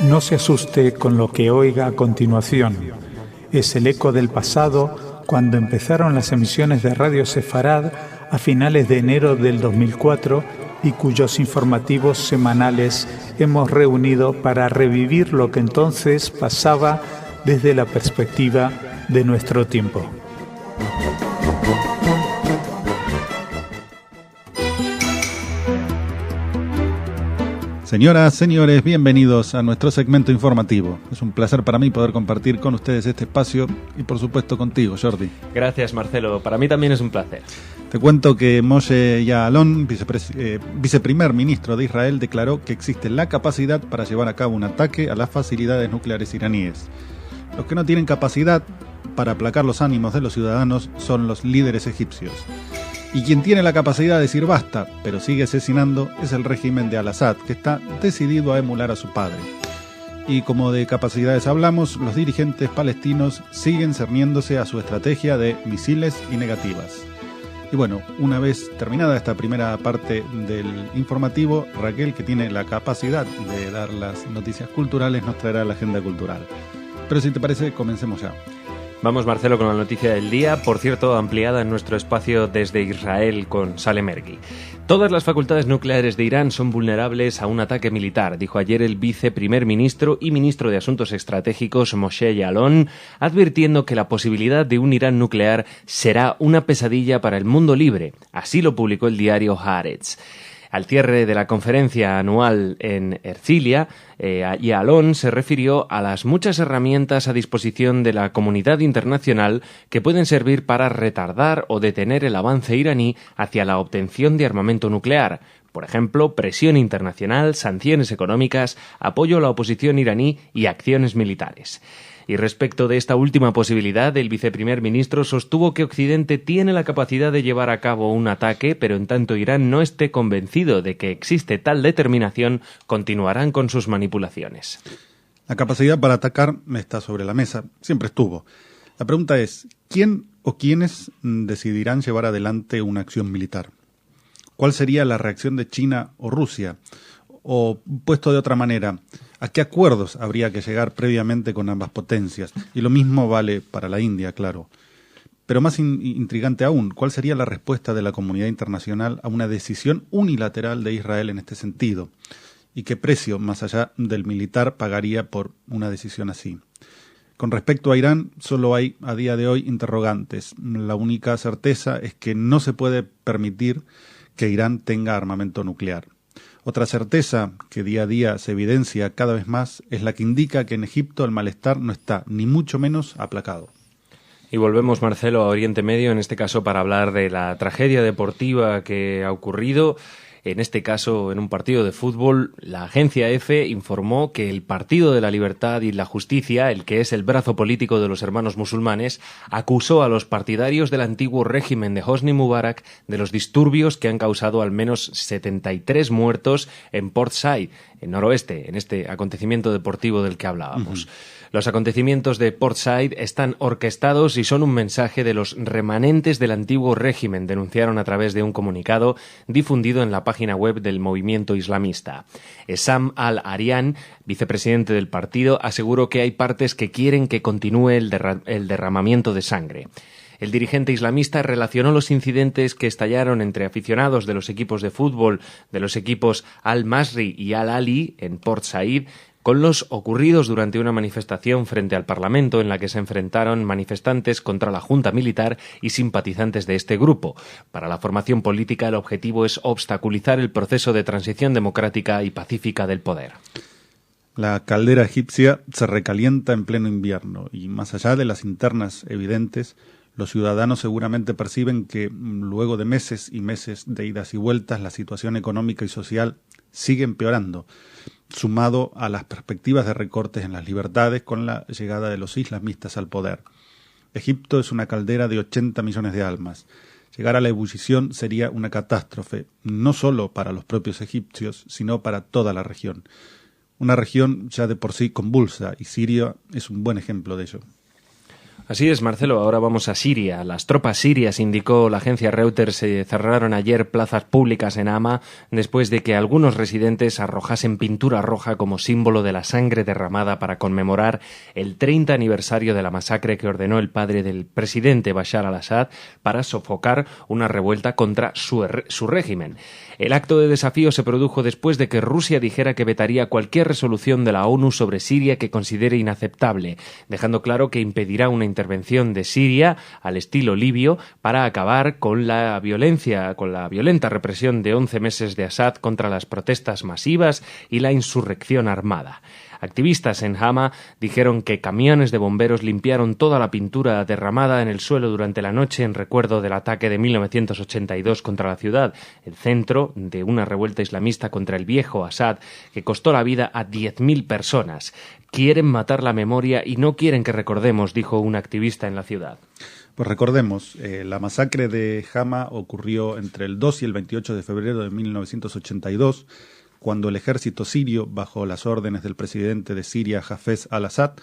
No se asuste con lo que oiga a continuación. Es el eco del pasado cuando empezaron las emisiones de Radio Sefarad a finales de enero del 2004 y cuyos informativos semanales hemos reunido para revivir lo que entonces pasaba desde la perspectiva de nuestro tiempo. Señoras, señores, bienvenidos a nuestro segmento informativo. Es un placer para mí poder compartir con ustedes este espacio y por supuesto contigo, Jordi. Gracias, Marcelo. Para mí también es un placer. Te cuento que Moshe Ya'alon, viceprimer ministro de Israel, declaró que existe la capacidad para llevar a cabo un ataque a las facilidades nucleares iraníes. Los que no tienen capacidad para aplacar los ánimos de los ciudadanos son los líderes egipcios. Y quien tiene la capacidad de decir basta, pero sigue asesinando, es el régimen de Al-Assad, que está decidido a emular a su padre. Y como de capacidades hablamos, los dirigentes palestinos siguen cerniéndose a su estrategia de misiles y negativas. Y bueno, una vez terminada esta primera parte del informativo, Raquel, que tiene la capacidad de dar las noticias culturales, nos traerá la agenda cultural. Pero si te parece, comencemos ya. Vamos, Marcelo, con la noticia del día, por cierto, ampliada en nuestro espacio desde Israel con Salem Ergi. Todas las facultades nucleares de Irán son vulnerables a un ataque militar, dijo ayer el viceprimer ministro y ministro de Asuntos Estratégicos Moshe Ya'alon, advirtiendo que la posibilidad de un Irán nuclear será una pesadilla para el mundo libre. Así lo publicó el diario Haaretz. Al cierre de la conferencia anual en Ercilia, Ya'alon se refirió a las muchas herramientas a disposición de la comunidad internacional que pueden servir para retardar o detener el avance iraní hacia la obtención de armamento nuclear. Por ejemplo, presión internacional, sanciones económicas, apoyo a la oposición iraní y acciones militares. Y respecto de esta última posibilidad, el viceprimer ministro sostuvo que Occidente tiene la capacidad de llevar a cabo un ataque, pero en tanto Irán no esté convencido de que existe tal determinación, continuarán con sus manipulaciones. La capacidad para atacar está sobre la mesa, siempre estuvo. La pregunta es, ¿quién o quiénes decidirán llevar adelante una acción militar? ¿Cuál sería la reacción de China o Rusia? O, puesto de otra manera, ¿a qué acuerdos habría que llegar previamente con ambas potencias? Y lo mismo vale para la India, claro. Pero más intrigante aún, ¿cuál sería la respuesta de la comunidad internacional a una decisión unilateral de Israel en este sentido? ¿Y qué precio, más allá del militar, pagaría por una decisión así? Con respecto a Irán, solo hay a día de hoy interrogantes. La única certeza es que no se puede permitir que Irán tenga armamento nuclear. Otra certeza que día a día se evidencia cada vez más es la que indica que en Egipto el malestar no está ni mucho menos aplacado. Y volvemos, Marcelo, a Oriente Medio, en este caso para hablar de la tragedia deportiva que ha ocurrido. En este caso, en un partido de fútbol, la agencia EFE informó que el Partido de la Libertad y la Justicia, el que es el brazo político de los hermanos musulmanes, acusó a los partidarios del antiguo régimen de Hosni Mubarak de los disturbios que han causado al menos 73 muertos en Port Said, en noroeste, en este acontecimiento deportivo del que hablábamos. Los acontecimientos de Port Said están orquestados y son un mensaje de los remanentes del antiguo régimen, denunciaron a través de un comunicado difundido en la página web del movimiento islamista. Essam al-Arian, vicepresidente del partido, aseguró que hay partes que quieren que continúe el derramamiento de sangre. El dirigente islamista relacionó los incidentes que estallaron entre aficionados de los equipos de fútbol de los equipos Al-Masri y Al-Ali en Port Said con los ocurridos durante una manifestación frente al Parlamento en la que se enfrentaron manifestantes contra la Junta Militar y simpatizantes de este grupo. Para la formación política, el objetivo es obstaculizar el proceso de transición democrática y pacífica del poder. La caldera egipcia se recalienta en pleno invierno y, más allá de las internas evidentes, los ciudadanos seguramente perciben que, luego de meses y meses de idas y vueltas, la situación económica y social sigue empeorando, sumado a las perspectivas de recortes en las libertades con la llegada de los islamistas al poder. Egipto es una caldera de 80 millones de almas. Llegar a la ebullición sería una catástrofe, no solo para los propios egipcios, sino para toda la región. Una región ya de por sí convulsa, y Siria es un buen ejemplo de ello. Así es, Marcelo. Ahora vamos a Siria. Las tropas sirias, indicó la agencia Reuters, cerraron ayer plazas públicas en Hama después de que algunos residentes arrojasen pintura roja como símbolo de la sangre derramada para conmemorar el 30 aniversario de la masacre que ordenó el padre del presidente Bashar al-Assad para sofocar una revuelta contra su régimen. El acto de desafío se produjo después de que Rusia dijera que vetaría cualquier resolución de la ONU sobre Siria que considere inaceptable, dejando claro que impedirá una intervención de Siria al estilo libio para acabar con la violenta represión de 11 meses de Assad contra las protestas masivas y la insurrección armada. Activistas en Hama dijeron que camiones de bomberos limpiaron toda la pintura derramada en el suelo durante la noche en recuerdo del ataque de 1982 contra la ciudad, el centro de una revuelta islamista contra el viejo Assad que costó la vida a 10.000 personas. Quieren matar la memoria y no quieren que recordemos, dijo un activista en la ciudad. Pues recordemos, la masacre de Hama ocurrió entre el 2 y el 28 de febrero de 1982, cuando el ejército sirio, bajo las órdenes del presidente de Siria, Hafez al-Assad,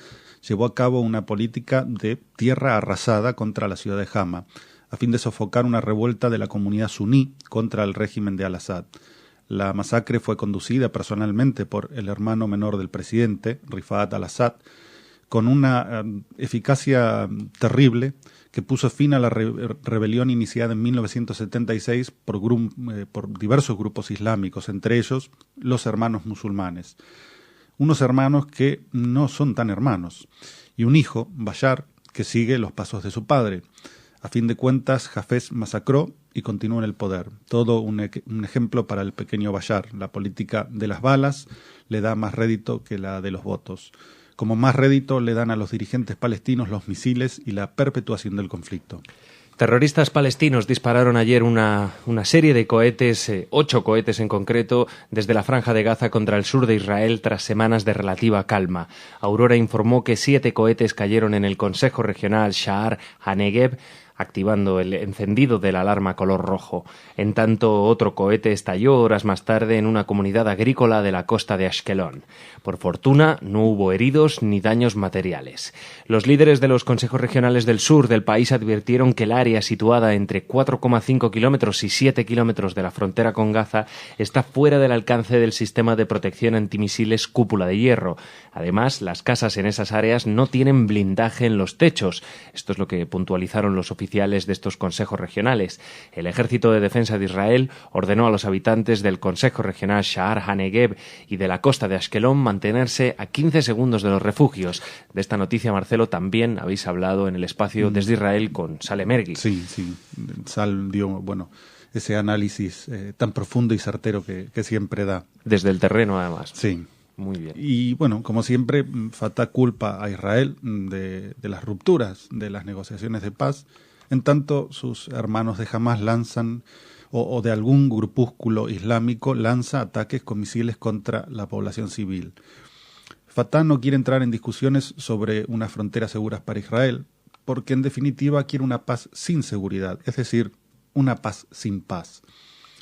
llevó a cabo una política de tierra arrasada contra la ciudad de Hama, a fin de sofocar una revuelta de la comunidad suní contra el régimen de al-Assad. La masacre fue conducida personalmente por el hermano menor del presidente, Rifat al-Assad, con una eficacia terrible que puso fin a la rebelión iniciada en 1976 por diversos grupos islámicos, entre ellos los hermanos musulmanes. Unos hermanos que no son tan hermanos, y un hijo, Bashar, que sigue los pasos de su padre. A fin de cuentas, Hafez masacró y continúa en el poder. Todo un ejemplo para el pequeño Bashar. La política de las balas le da más rédito que la de los votos. Como más rédito le dan a los dirigentes palestinos los misiles y la perpetuación del conflicto. Terroristas palestinos dispararon ayer una serie de cohetes, 8 cohetes en concreto, desde la Franja de Gaza contra el sur de Israel tras semanas de relativa calma. Aurora informó que 7 cohetes cayeron en el Consejo Regional Sha'ar HaNegev, activando el encendido de la alarma color rojo. En tanto, otro cohete estalló horas más tarde en una comunidad agrícola de la costa de Ashkelon. Por fortuna, no hubo heridos ni daños materiales. Los líderes de los consejos regionales del sur del país advirtieron que el área situada entre 4,5 kilómetros y 7 kilómetros de la frontera con Gaza está fuera del alcance del sistema de protección antimisiles Cúpula de Hierro. Además, las casas en esas áreas no tienen blindaje en los techos. Esto es lo que puntualizaron los oficiales de estos consejos regionales. El Ejército de Defensa de Israel ordenó a los habitantes del Consejo Regional Sha'ar HaNegev y de la costa de Ashkelon mantenerse a 15 segundos de los refugios. De esta noticia, Marcelo, también habéis hablado en el espacio desde Israel con Sale Mergui. Sí. Sal dio, ese análisis tan profundo y certero que siempre da. Desde el terreno, además. Sí. Muy bien. Y como siempre, Fatah culpa a Israel de las rupturas de las negociaciones de paz, en tanto sus hermanos de Hamas lanzan, o de algún grupúsculo islámico, lanza ataques con misiles contra la población civil. Fatah no quiere entrar en discusiones sobre unas fronteras seguras para Israel, porque en definitiva quiere una paz sin seguridad, es decir, una paz sin paz.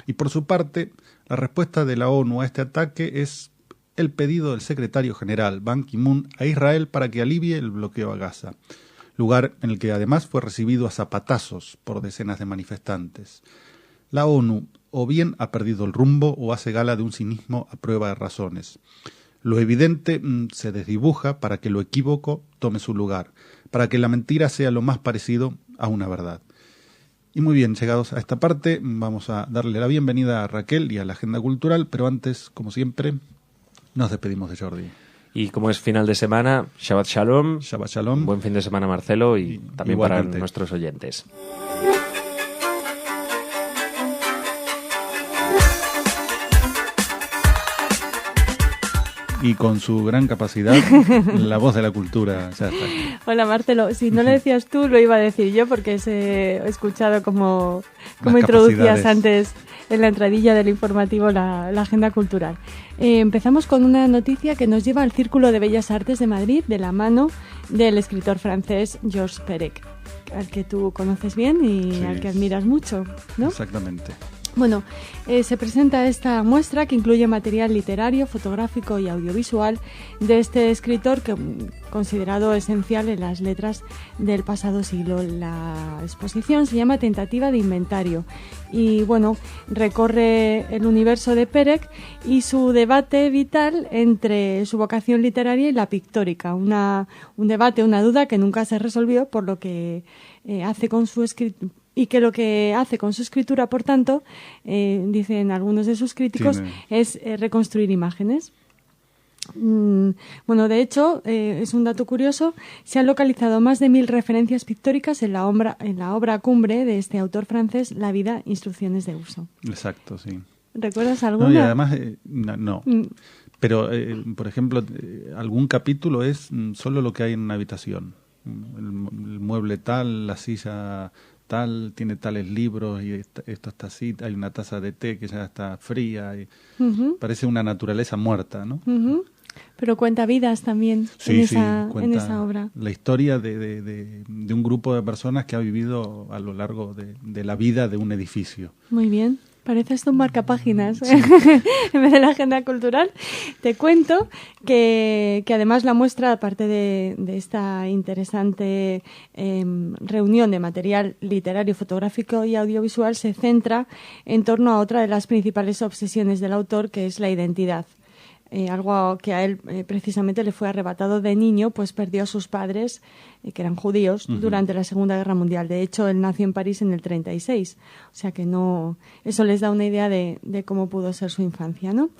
Y por su parte, la respuesta de la ONU a este ataque es el pedido del secretario general Ban Ki-moon a Israel para que alivie el bloqueo a Gaza, lugar en el que además fue recibido a zapatazos por decenas de manifestantes. La ONU o bien ha perdido el rumbo o hace gala de un cinismo a prueba de razones. Lo evidente se desdibuja para que lo equívoco tome su lugar, para que la mentira sea lo más parecido a una verdad. Y muy bien, llegados a esta parte, vamos a darle la bienvenida a Raquel y a la Agenda Cultural, pero antes, como siempre, nos despedimos de Jordi. Y como es final de semana, Shabbat Shalom. Shabbat Shalom. Buen fin de semana, Marcelo, y también igualmente para nuestros oyentes. Y con su gran capacidad, la voz de la cultura ya está. Hola, Marcelo. Si no lo decías tú, lo iba a decir yo, porque he escuchado cómo introducías antes en la entradilla del informativo la agenda cultural. Empezamos con una noticia que nos lleva al Círculo de Bellas Artes de Madrid, de la mano del escritor francés Georges Perec, al que tú conoces bien y al que admiras mucho, ¿no? Exactamente. Bueno, se presenta esta muestra que incluye material literario, fotográfico y audiovisual de este escritor que considerado esencial en las letras del pasado siglo. La exposición se llama Tentativa de Inventario y bueno, recorre el universo de Pérec y su debate vital entre su vocación literaria y la pictórica. Un debate, una duda que nunca se resolvió por lo que hace con su escritura. Y que lo que hace con su escritura, por tanto, dicen algunos de sus críticos, es reconstruir imágenes. Bueno, de hecho, es un dato curioso, se han localizado más de 1000 referencias pictóricas en la obra cumbre de este autor francés, La vida, instrucciones de uso. Exacto, sí. ¿Recuerdas alguna? No, y además, no. Pero, por ejemplo, algún capítulo es solo lo que hay en una habitación. El mueble tal, la silla tal, tiene tales libros y esto está así, hay una taza de té que ya está fría y parece una naturaleza muerta, ¿no? Pero cuenta vidas también en esa obra. La historia de un grupo de personas que ha vivido a lo largo de la vida de un edificio. Muy bien. Parece esto un marcapáginas, sí. En vez de la agenda cultural. Te cuento que además la muestra, aparte de esta interesante reunión de material literario, fotográfico y audiovisual, se centra en torno a otra de las principales obsesiones del autor, que es la identidad. Algo que a él precisamente le fue arrebatado de niño, pues perdió a sus padres, que eran judíos, durante la Segunda Guerra Mundial. De hecho, él nació en París en el 36, o sea que no, eso les da una idea de cómo pudo ser su infancia, ¿no?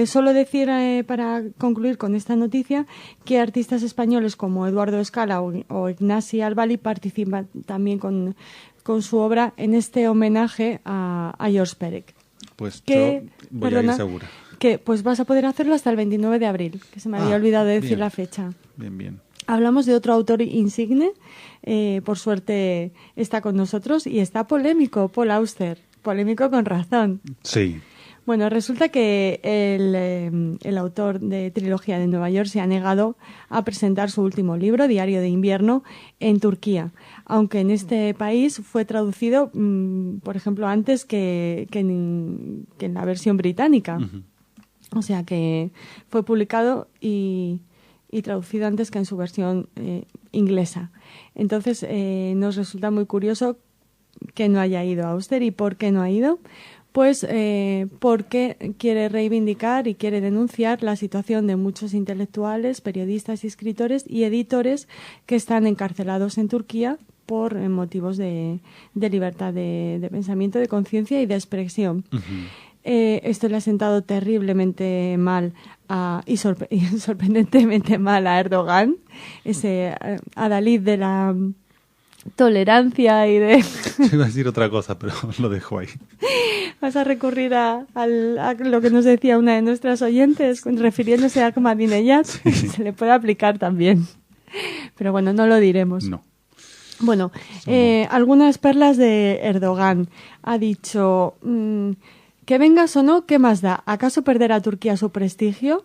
Solo decir, para concluir con esta noticia, que artistas españoles como Eduardo Escala o Ignasi Albali participan también con su obra en este homenaje a George Perec. Pues yo voy a ir segura. Que pues vas a poder hacerlo hasta el 29 de abril, que se me había olvidado de decir bien, la fecha. Bien. Hablamos de otro autor insigne, por suerte está con nosotros y está polémico, Paul Auster, polémico con razón. Sí. Bueno, resulta que el autor de Trilogía de Nueva York se ha negado a presentar su último libro, Diario de Invierno, en Turquía, aunque en este país fue traducido, por ejemplo, antes que en la versión británica. O sea que fue publicado y traducido antes que en su versión inglesa. Entonces nos resulta muy curioso que no haya ido a Auster. ¿Y por qué no ha ido? Pues porque quiere reivindicar y quiere denunciar la situación de muchos intelectuales, periodistas y escritores y editores que están encarcelados en Turquía por motivos de libertad de pensamiento, de conciencia y de expresión. Esto le ha sentado terriblemente mal y sorprendentemente mal a Erdogan, ese adalid de la tolerancia y de... Yo iba a decir otra cosa, pero lo dejo ahí. Vas a recurrir a lo que nos decía una de nuestras oyentes, refiriéndose a Ahmadinejad. Sí. Se le puede aplicar también. Pero bueno, no lo diremos. No. Bueno, algunas perlas de Erdogan. Ha dicho... que vengas o no, ¿qué más da? ¿Acaso perderá Turquía su prestigio?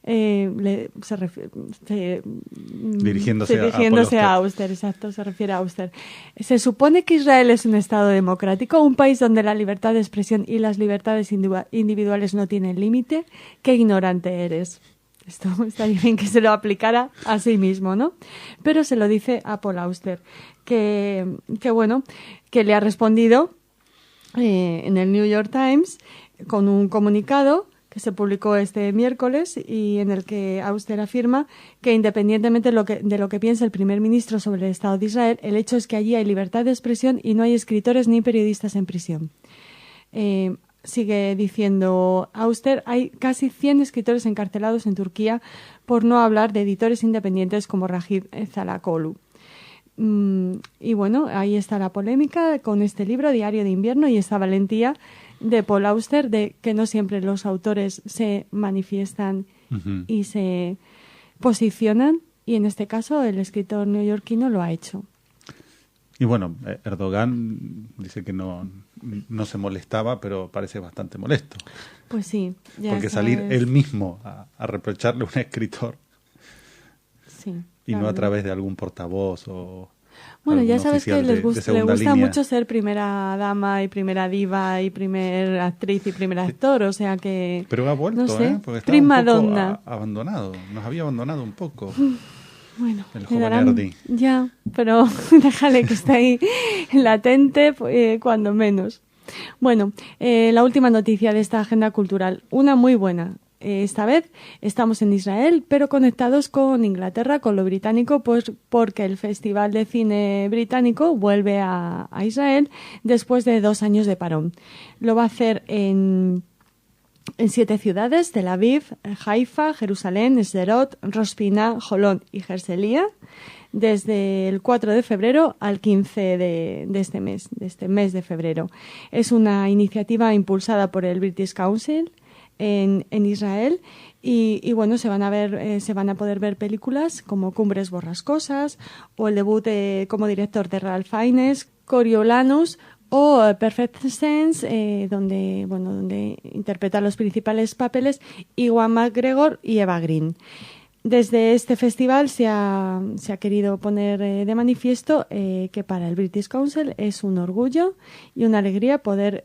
Dirigiéndose a Auster, exacto, se refiere a Auster. Se supone que Israel es un Estado democrático, un país donde la libertad de expresión y las libertades individuales no tienen límite. ¡Qué ignorante eres! Esto estaría bien que se lo aplicara a sí mismo, ¿no? Pero se lo dice a Paul Auster, que bueno, que le ha respondido en el New York Times con un comunicado que se publicó este miércoles y en el que Auster afirma que independientemente de lo que piensa el primer ministro sobre el Estado de Israel, el hecho es que allí hay libertad de expresión y no hay escritores ni periodistas en prisión. Sigue diciendo Auster, hay casi 100 escritores encarcelados en Turquía por no hablar de editores independientes como Ragip Zalakoglu. Y bueno, ahí está la polémica con este libro, Diario de Invierno, y esta valentía de Paul Auster de que no siempre los autores se manifiestan y se posicionan, y en este caso el escritor neoyorquino lo ha hecho. Y bueno, Erdogan dice que no se molestaba, pero parece bastante molesto. Pues sí. Porque salir él mismo a reprocharle a un escritor... Sí. Y no a través de algún portavoz o Bueno, ya sabes que les gusta línea. Mucho ser primera dama y primera diva y primer actriz y primer actor, o sea que... Pero ha vuelto, no sé, porque estaba prima un poco donna. Abandonado, nos había abandonado un poco. Bueno, el joven Erdi. Ya, pero déjale que esté ahí latente cuando menos. Bueno, la última noticia de esta agenda cultural, una muy buena. Esta vez estamos en Israel, pero conectados con Inglaterra, con lo británico, pues porque el Festival de Cine Británico vuelve a Israel después de 2 años de parón. Lo va a hacer en 7 ciudades: Tel Aviv, Haifa, Jerusalén, Sderot, Rosh Pinah, Holon y Herzliya, desde el 4 de febrero al 15 de este mes de febrero. Es una iniciativa impulsada por el British Council en Israel y bueno, se van a poder ver películas como Cumbres borrascosas o el debut como director de Ralph Fiennes, Coriolanus o Perfect Sense, donde interpreta los principales papeles Ewan McGregor y Eva Green. Desde este festival se ha querido poner de manifiesto que para el British Council es un orgullo y una alegría poder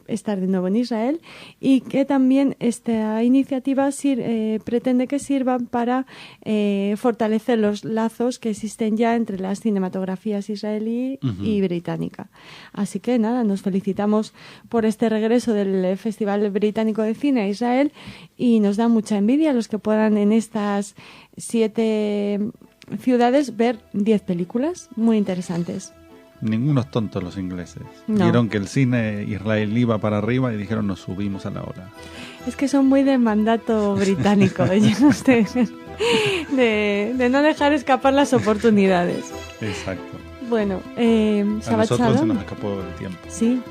estar de nuevo en Israel, y que también esta iniciativa pretende que sirva para fortalecer los lazos que existen ya entre las cinematografías israelí y británica. Así que nada, nos felicitamos por este regreso del Festival Británico de Cine a Israel y nos da mucha envidia a los que puedan en estas 7 ciudades ver 10 películas muy interesantes. Ningunos tontos los ingleses. No. Vieron que el cine israelí iba para arriba y dijeron nos subimos a la ola. Es que son muy de mandato británico, ellos de no dejar escapar las oportunidades. Exacto. Bueno, a Shabbat nosotros Shalom. se nos escapó el tiempo. Sí,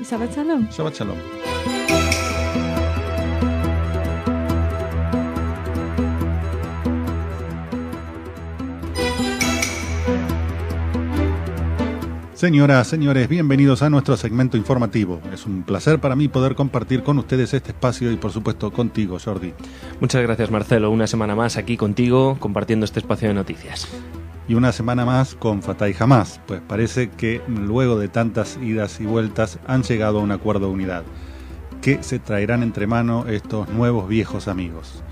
Shabbat Shalom. Shabbat Shalom. Señoras, señores, bienvenidos a nuestro segmento informativo. Es un placer para mí poder compartir con ustedes este espacio y, por supuesto, contigo, Jordi. Muchas gracias, Marcelo. Una semana más aquí contigo, compartiendo este espacio de noticias. Y una semana más con Fatah y Hamas, pues parece que luego de tantas idas y vueltas han llegado a un acuerdo de unidad. ¿Qué se traerán entre manos estos nuevos viejos amigos?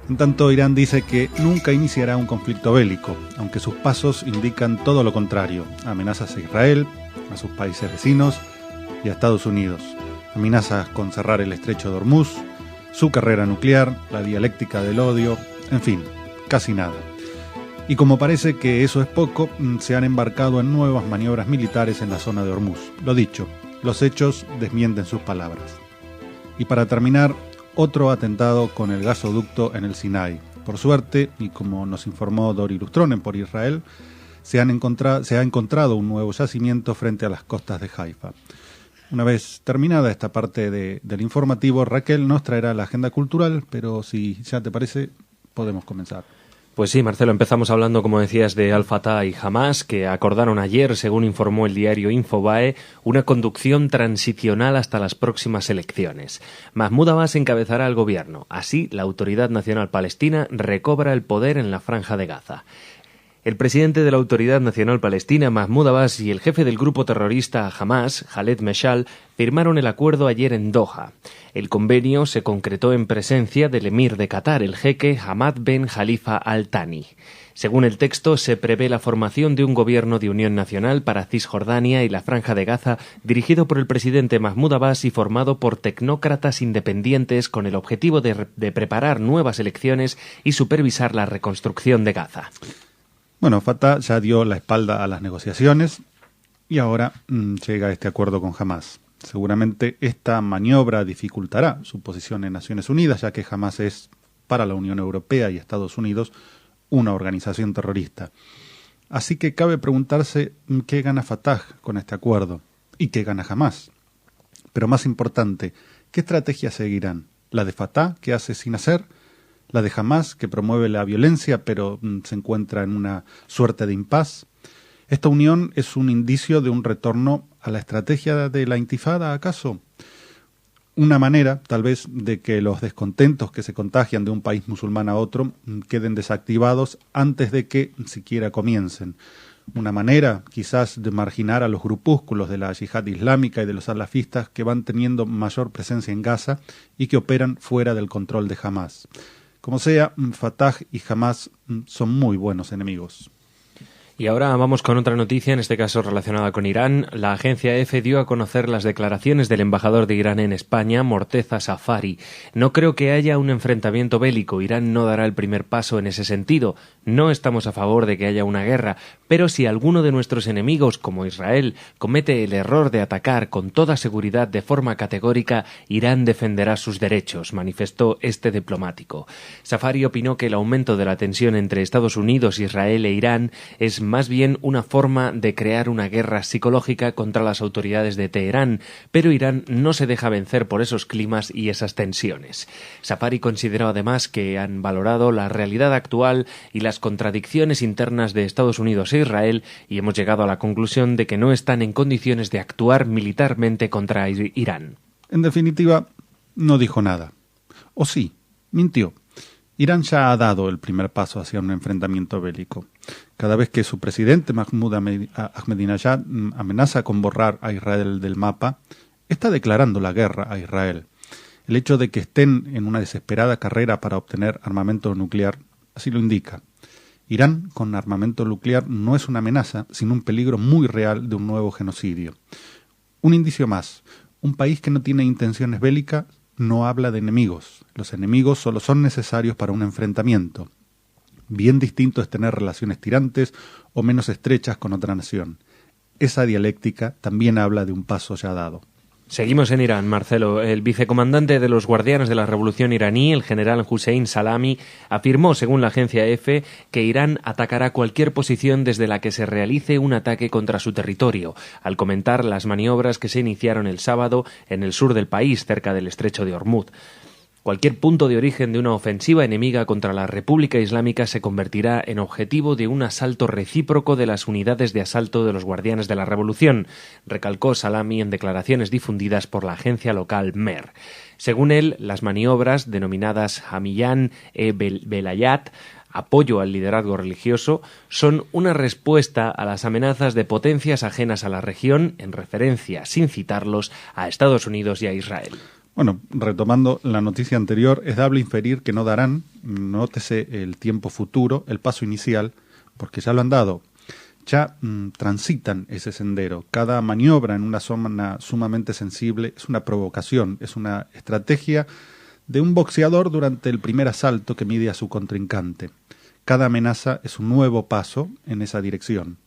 En tanto, Irán dice que nunca iniciará un conflicto bélico, aunque sus pasos indican todo lo contrario. Amenazas a Israel, a sus países vecinos y a Estados Unidos. Amenazas con cerrar el estrecho de Hormuz, su carrera nuclear, la dialéctica del odio, en fin, casi nada. Y como parece que eso es poco, se han embarcado en nuevas maniobras militares en la zona de Hormuz. Lo dicho, los hechos desmienten sus palabras. Y para terminar, otro atentado con el gasoducto en el Sinai. Por suerte, y como nos informó Dori Lustronen por Israel, se ha encontrado un nuevo yacimiento frente a las costas de Haifa. Una vez terminada esta parte del informativo, Raquel nos traerá la agenda cultural, pero si ya te parece, podemos comenzar. Pues sí, Marcelo, empezamos hablando, como decías, de Al-Fatah y Hamas, que acordaron ayer, según informó el diario Infobae, una conducción transicional hasta las próximas elecciones. Mahmoud Abbas encabezará el gobierno. Así, la Autoridad Nacional Palestina recobra el poder en la Franja de Gaza. El presidente de la Autoridad Nacional Palestina, Mahmoud Abbas, y el jefe del grupo terrorista Hamas, Khaled Meshal, firmaron el acuerdo ayer en Doha. El convenio se concretó en presencia del emir de Qatar, el jeque Hamad Ben Khalifa Al Thani. Según el texto, se prevé la formación de un gobierno de unión nacional para Cisjordania y la Franja de Gaza, dirigido por el presidente Mahmoud Abbas y formado por tecnócratas independientes con el objetivo de preparar nuevas elecciones y supervisar la reconstrucción de Gaza. Bueno, Fatah ya dio la espalda a las negociaciones y ahora llega este acuerdo con Hamas. Seguramente esta maniobra dificultará su posición en Naciones Unidas, ya que Hamas es, para la Unión Europea y Estados Unidos, una organización terrorista. Así que cabe preguntarse qué gana Fatah con este acuerdo y qué gana Hamas. Pero más importante, ¿qué estrategia seguirán? ¿La de Fatah, que hace sin hacer? ¿La de Hamas, que promueve la violencia pero se encuentra en una suerte de impas? ¿Esta unión es un indicio de un retorno a la estrategia de la intifada, acaso? Una manera, tal vez, de que los descontentos que se contagian de un país musulmán a otro queden desactivados antes de que siquiera comiencen. una manera quizás de marginar a los grupúsculos de la yihad islámica y de los salafistas que van teniendo mayor presencia en Gaza y que operan fuera del control de Hamás. Como sea, Fatah y Hamás son muy buenos enemigos. Y ahora vamos con otra noticia, en este caso relacionada con Irán. La agencia EFE dio a conocer las declaraciones del embajador de Irán en España, Morteza Safari. No creo que haya un enfrentamiento bélico. Irán no dará el primer paso en ese sentido. No estamos a favor de que haya una guerra, pero si alguno de nuestros enemigos, como Israel, comete el error de atacar con toda seguridad de forma categórica, Irán defenderá sus derechos, manifestó este diplomático. Safari opinó que el aumento de la tensión entre Estados Unidos, Israel e Irán es más bien una forma de crear una guerra psicológica contra las autoridades de Teherán, pero Irán no se deja vencer por esos climas y esas tensiones. Safari consideró además que han valorado la realidad actual y las contradicciones internas de Estados Unidos e Israel y hemos llegado a la conclusión de que no están en condiciones de actuar militarmente contra Irán. En definitiva, no dijo nada. O sí, mintió. Irán ya ha dado el primer paso hacia un enfrentamiento bélico. Cada vez que su presidente Mahmoud Ahmadinejad amenaza con borrar a Israel del mapa, está declarando la guerra a Israel. El hecho de que estén en una desesperada carrera para obtener armamento nuclear así lo indica. Irán con armamento nuclear no es una amenaza, sino un peligro muy real de un nuevo genocidio. Un indicio más, un país que no tiene intenciones bélicas no habla de enemigos. Los enemigos solo son necesarios para un enfrentamiento. Bien distinto es tener relaciones tirantes o menos estrechas con otra nación. Esa dialéctica también habla de un paso ya dado. Seguimos en Irán, Marcelo. El vicecomandante de los Guardianes de la Revolución iraní, el general Hussein Salami, afirmó, según la agencia EFE, que Irán atacará cualquier posición desde la que se realice un ataque contra su territorio, al comentar las maniobras que se iniciaron el sábado en el sur del país, cerca del estrecho de Hormuz. Cualquier punto de origen de una ofensiva enemiga contra la República Islámica se convertirá en objetivo de un asalto recíproco de las unidades de asalto de los Guardianes de la Revolución, recalcó Salami en declaraciones difundidas por la agencia local MER. Según él, las maniobras, denominadas Hamiyan-e-Belayat, apoyo al liderazgo religioso, son una respuesta a las amenazas de potencias ajenas a la región, en referencia, sin citarlos, a Estados Unidos y a Israel. Bueno, retomando la noticia anterior, es dable inferir que no darán, nótese el tiempo futuro, el paso inicial, porque ya lo han dado. Ya transitan ese sendero. Cada maniobra en una zona sumamente sensible es una provocación, es una estrategia de un boxeador durante el primer asalto que mide a su contrincante. Cada amenaza es un nuevo paso en esa dirección.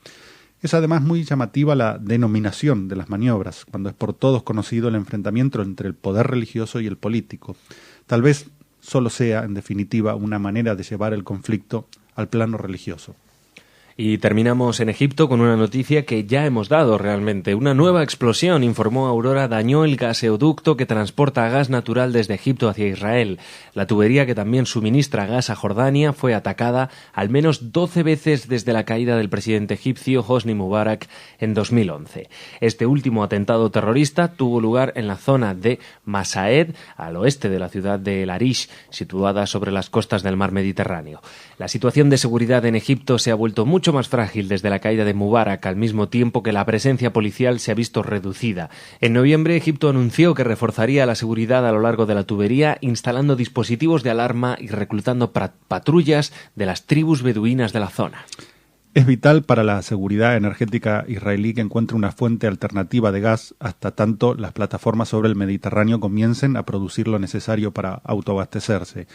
Es además muy llamativa la denominación de las maniobras, cuando es por todos conocido el enfrentamiento entre el poder religioso y el político. Tal vez solo sea, en definitiva, una manera de llevar el conflicto al plano religioso. Y terminamos en Egipto con una noticia que ya hemos dado realmente. Una nueva explosión, informó Aurora, dañó el gaseoducto que transporta gas natural desde Egipto hacia Israel. La tubería que también suministra gas a Jordania fue atacada al menos 12 veces desde la caída del presidente egipcio Hosni Mubarak en 2011. Este último atentado terrorista tuvo lugar en la zona de Masaed, al oeste de la ciudad de El Arish, situada sobre las costas del mar Mediterráneo. La situación de seguridad en Egipto se ha vuelto mucho más frágil desde la caída de Mubarak, al mismo tiempo que la presencia policial se ha visto reducida. En noviembre, Egipto anunció que reforzaría la seguridad a lo largo de la tubería, instalando dispositivos de alarma y reclutando patrullas de las tribus beduinas de la zona. Es vital para la seguridad energética israelí que encuentre una fuente alternativa de gas hasta tanto las plataformas sobre el Mediterráneo comiencen a producir lo necesario para autoabastecerse.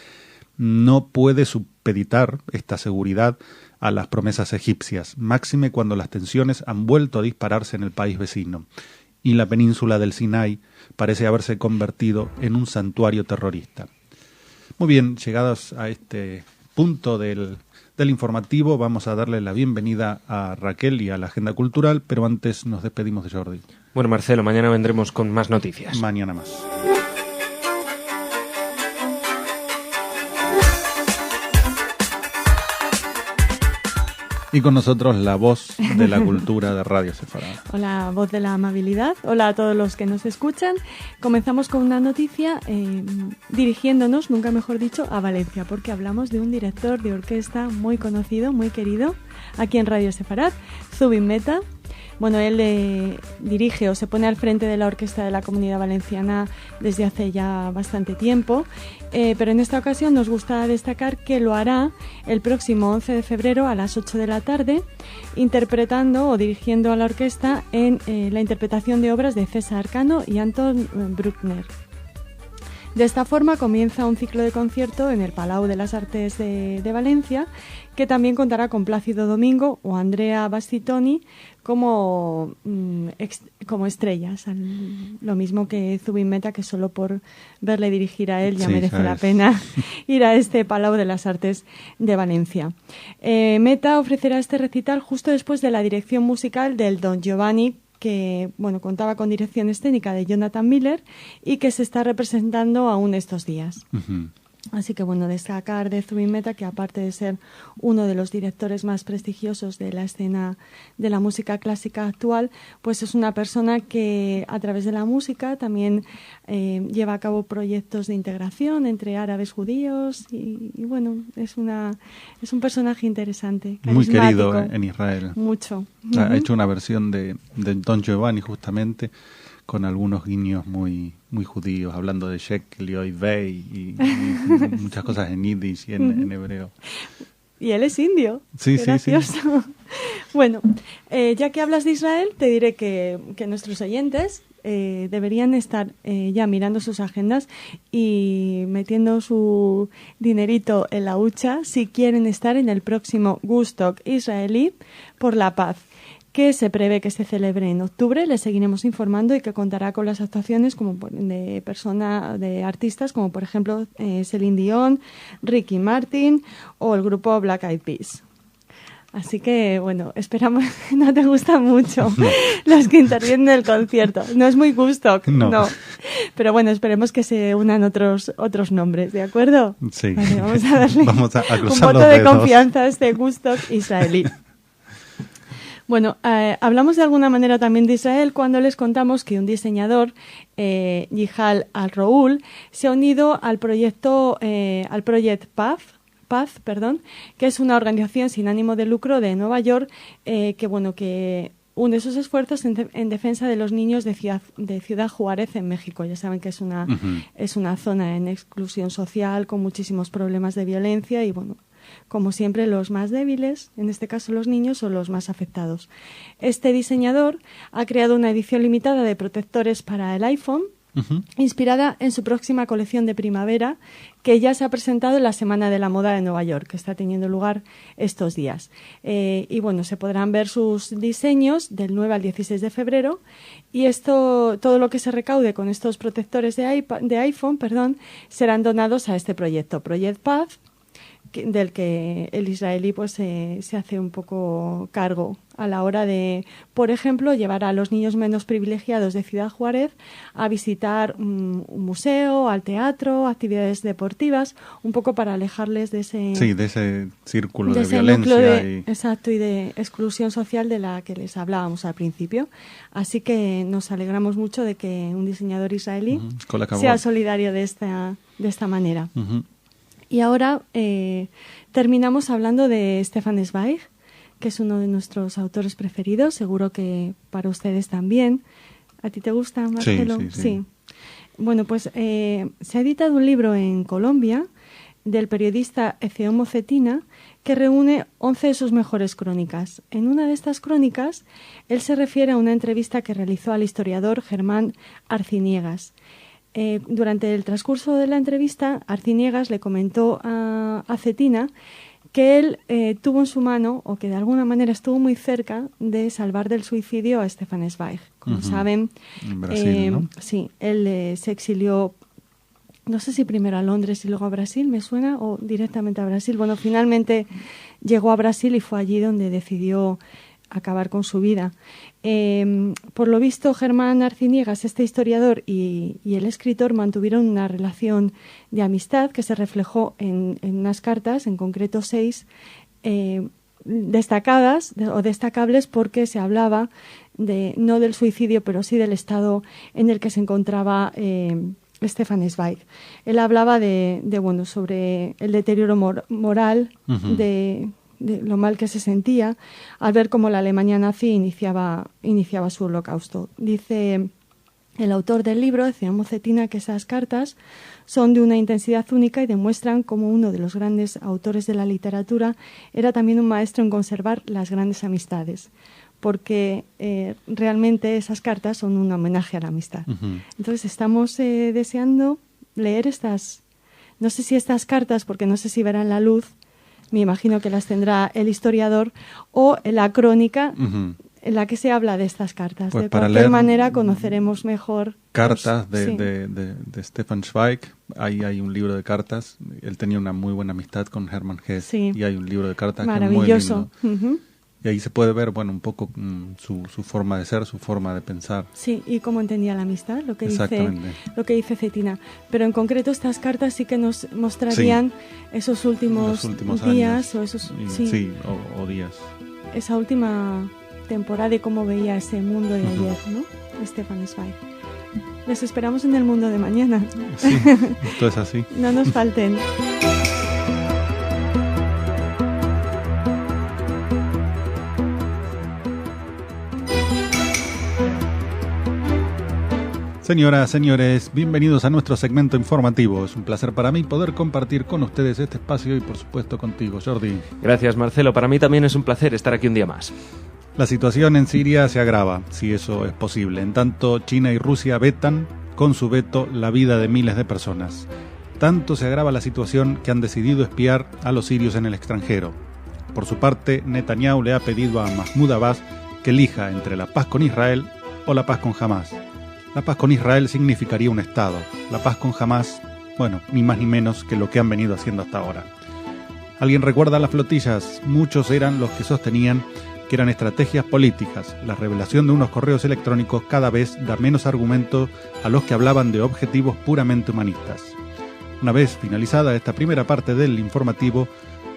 No puede supeditar esta seguridad a las promesas egipcias, máxime cuando las tensiones han vuelto a dispararse en el país vecino, y la península del Sinai parece haberse convertido en un santuario terrorista. Muy bien, llegados a este punto del informativo, vamos a darle la bienvenida a Raquel y a la agenda cultural, pero antes nos despedimos de Jordi. Bueno, Marcelo, mañana vendremos con más noticias. Mañana más. Y con nosotros la voz de la cultura de Radio Sefarad. Hola, voz de la amabilidad. Hola a todos los que nos escuchan. Comenzamos con una noticia dirigiéndonos, nunca mejor dicho, a Valencia, porque hablamos de un director de orquesta muy conocido, muy querido, aquí en Radio Sefarad, Zubin Mehta. Bueno, él dirige o se pone al frente de la Orquesta de la Comunidad Valenciana desde hace ya bastante tiempo, pero en esta ocasión nos gusta destacar que lo hará el próximo 11 de febrero a las 8 de la tarde, interpretando o dirigiendo a la orquesta en la interpretación de obras de César Cano y Anton Bruckner. De esta forma comienza un ciclo de concierto en el Palau de las Artes de Valencia, que también contará con Plácido Domingo o Andrea Bassitoni como estrellas. Lo mismo que Zubin Mehta, que solo por verle dirigir a él ya merece la pena ir a este Palau de las Artes de Valencia. Mehta ofrecerá este recital justo después de la dirección musical del Don Giovanni, que contaba con dirección escénica de Jonathan Miller y que se está representando aún estos días. Uh-huh. Así que destacar de Zubin Mehta que, aparte de ser uno de los directores más prestigiosos de la escena de la música clásica actual, pues es una persona que a través de la música también lleva a cabo proyectos de integración entre árabes judíos y es un personaje interesante, carismático. Muy querido en Israel. Mucho. Ha hecho una versión de Don Giovanni justamente, con algunos guiños muy judíos, hablando de Shekel y Oivey y muchas cosas en yiddish y en hebreo. Y él es indio. Sí, gracioso. Sí. Bueno, ya que hablas de Israel, te diré que nuestros oyentes deberían estar ya mirando sus agendas y metiendo su dinerito en la hucha si quieren estar en el próximo Woodstock israelí por la paz, que se prevé que se celebre en octubre. Les seguiremos informando y que contará con las actuaciones de artistas como por ejemplo Celine Dion, Ricky Martin o el grupo Black Eyed Peas. Así que, esperamos que no te gustan mucho los que intervienen en el concierto. No es muy Woodstock, no. Pero esperemos que se unan otros nombres, ¿de acuerdo? Sí. Vale, vamos a darle a cruzar un voto de confianza a este Woodstock israelí. Hablamos de alguna manera también de Israel cuando les contamos que un diseñador, Yihal Al-Roul, se ha unido al proyecto Paz, que es una organización sin ánimo de lucro de Nueva York, que une sus esfuerzos en defensa de los niños de Ciudad Juárez en México. Ya saben que es una zona en exclusión social con muchísimos problemas de violencia y como siempre, los más débiles, en este caso los niños, son los más afectados. Este diseñador ha creado una edición limitada de protectores para el iPhone, uh-huh, inspirada en su próxima colección de primavera, que ya se ha presentado en la Semana de la Moda de Nueva York, que está teniendo lugar estos días. Se podrán ver sus diseños del 9 al 16 de febrero y todo lo que se recaude con estos protectores de iPhone, serán donados a este proyecto, Project Paz, del que el israelí se hace un poco cargo a la hora de, por ejemplo, llevar a los niños menos privilegiados de Ciudad Juárez a visitar un museo, al teatro, actividades deportivas, un poco para alejarles de ese círculo de violencia exacto, y de exclusión social de la que les hablábamos al principio. Así que nos alegramos mucho de que un diseñador israelí sea solidario de esta manera. Uh-huh. Y ahora terminamos hablando de Stefan Zweig, que es uno de nuestros autores preferidos, seguro que para ustedes también. ¿A ti te gusta, Marcelo? Sí. Se ha editado un libro en Colombia del periodista Efeón Mocetina que reúne 11 de sus mejores crónicas. En una de estas crónicas, él se refiere a una entrevista que realizó al historiador Germán Arciniegas. Durante el transcurso de la entrevista, Arciniegas le comentó a Cetina que él tuvo en su mano, o que de alguna manera estuvo muy cerca de salvar del suicidio a Stefan Zweig. Como saben, en Brasil, ¿no? Sí, él se exilió, no sé si primero a Londres y luego a Brasil, me suena, o directamente a Brasil. Finalmente llegó a Brasil y fue allí donde decidió acabar con su vida. Por lo visto, Germán Arciniegas, este historiador, y el escritor mantuvieron una relación de amistad que se reflejó en unas cartas, en concreto 6, destacadas o destacables porque se hablaba no del suicidio, pero sí del estado en el que se encontraba Stefan Zweig. Él hablaba sobre el deterioro moral, de lo mal que se sentía al ver cómo la Alemania nazi iniciaba su holocausto. Dice el autor del libro, Zenobo Cetina, que esas cartas son de una intensidad única y demuestran cómo uno de los grandes autores de la literatura era también un maestro en conservar las grandes amistades, porque realmente esas cartas son un homenaje a la amistad. Entonces estamos deseando leer no sé si estas cartas, porque no sé si verán la luz, me imagino que las tendrá el historiador, o la crónica en la que se habla de estas cartas. Pues de cualquier manera conoceremos mejor cartas de Stefan Zweig. Hay un libro de cartas. Él tenía una muy buena amistad con Hermann Hesse, y hay un libro de cartas maravilloso, que es muy lindo. Y ahí se puede ver, un poco su forma de ser, su forma de pensar. Sí, y cómo entendía la amistad, lo que dice Cetina. Pero en concreto estas cartas sí que nos mostrarían esos últimos días años. O días. Esa última temporada y cómo veía ese mundo de ayer, ¿no? Stefan Zweig. Les esperamos en el mundo de mañana. Sí, esto es así. No nos falten. Señoras, señores, bienvenidos a nuestro segmento informativo. Es un placer para mí poder compartir con ustedes este espacio y, por supuesto, contigo, Jordi. Gracias, Marcelo. Para mí también es un placer estar aquí un día más. La situación en Siria se agrava, si eso es posible. En tanto, China y Rusia vetan, con su veto, la vida de miles de personas. Tanto se agrava la situación que han decidido espiar a los sirios en el extranjero. Por su parte, Netanyahu le ha pedido a Mahmoud Abbas que elija entre la paz con Israel o la paz con Hamás. La paz con Israel significaría un Estado. La paz con Hamás, ni más ni menos que lo que han venido haciendo hasta ahora. ¿Alguien recuerda las flotillas? Muchos eran los que sostenían que eran estrategias políticas. La revelación de unos correos electrónicos cada vez da menos argumentos a los que hablaban de objetivos puramente humanistas. Una vez finalizada esta primera parte del informativo,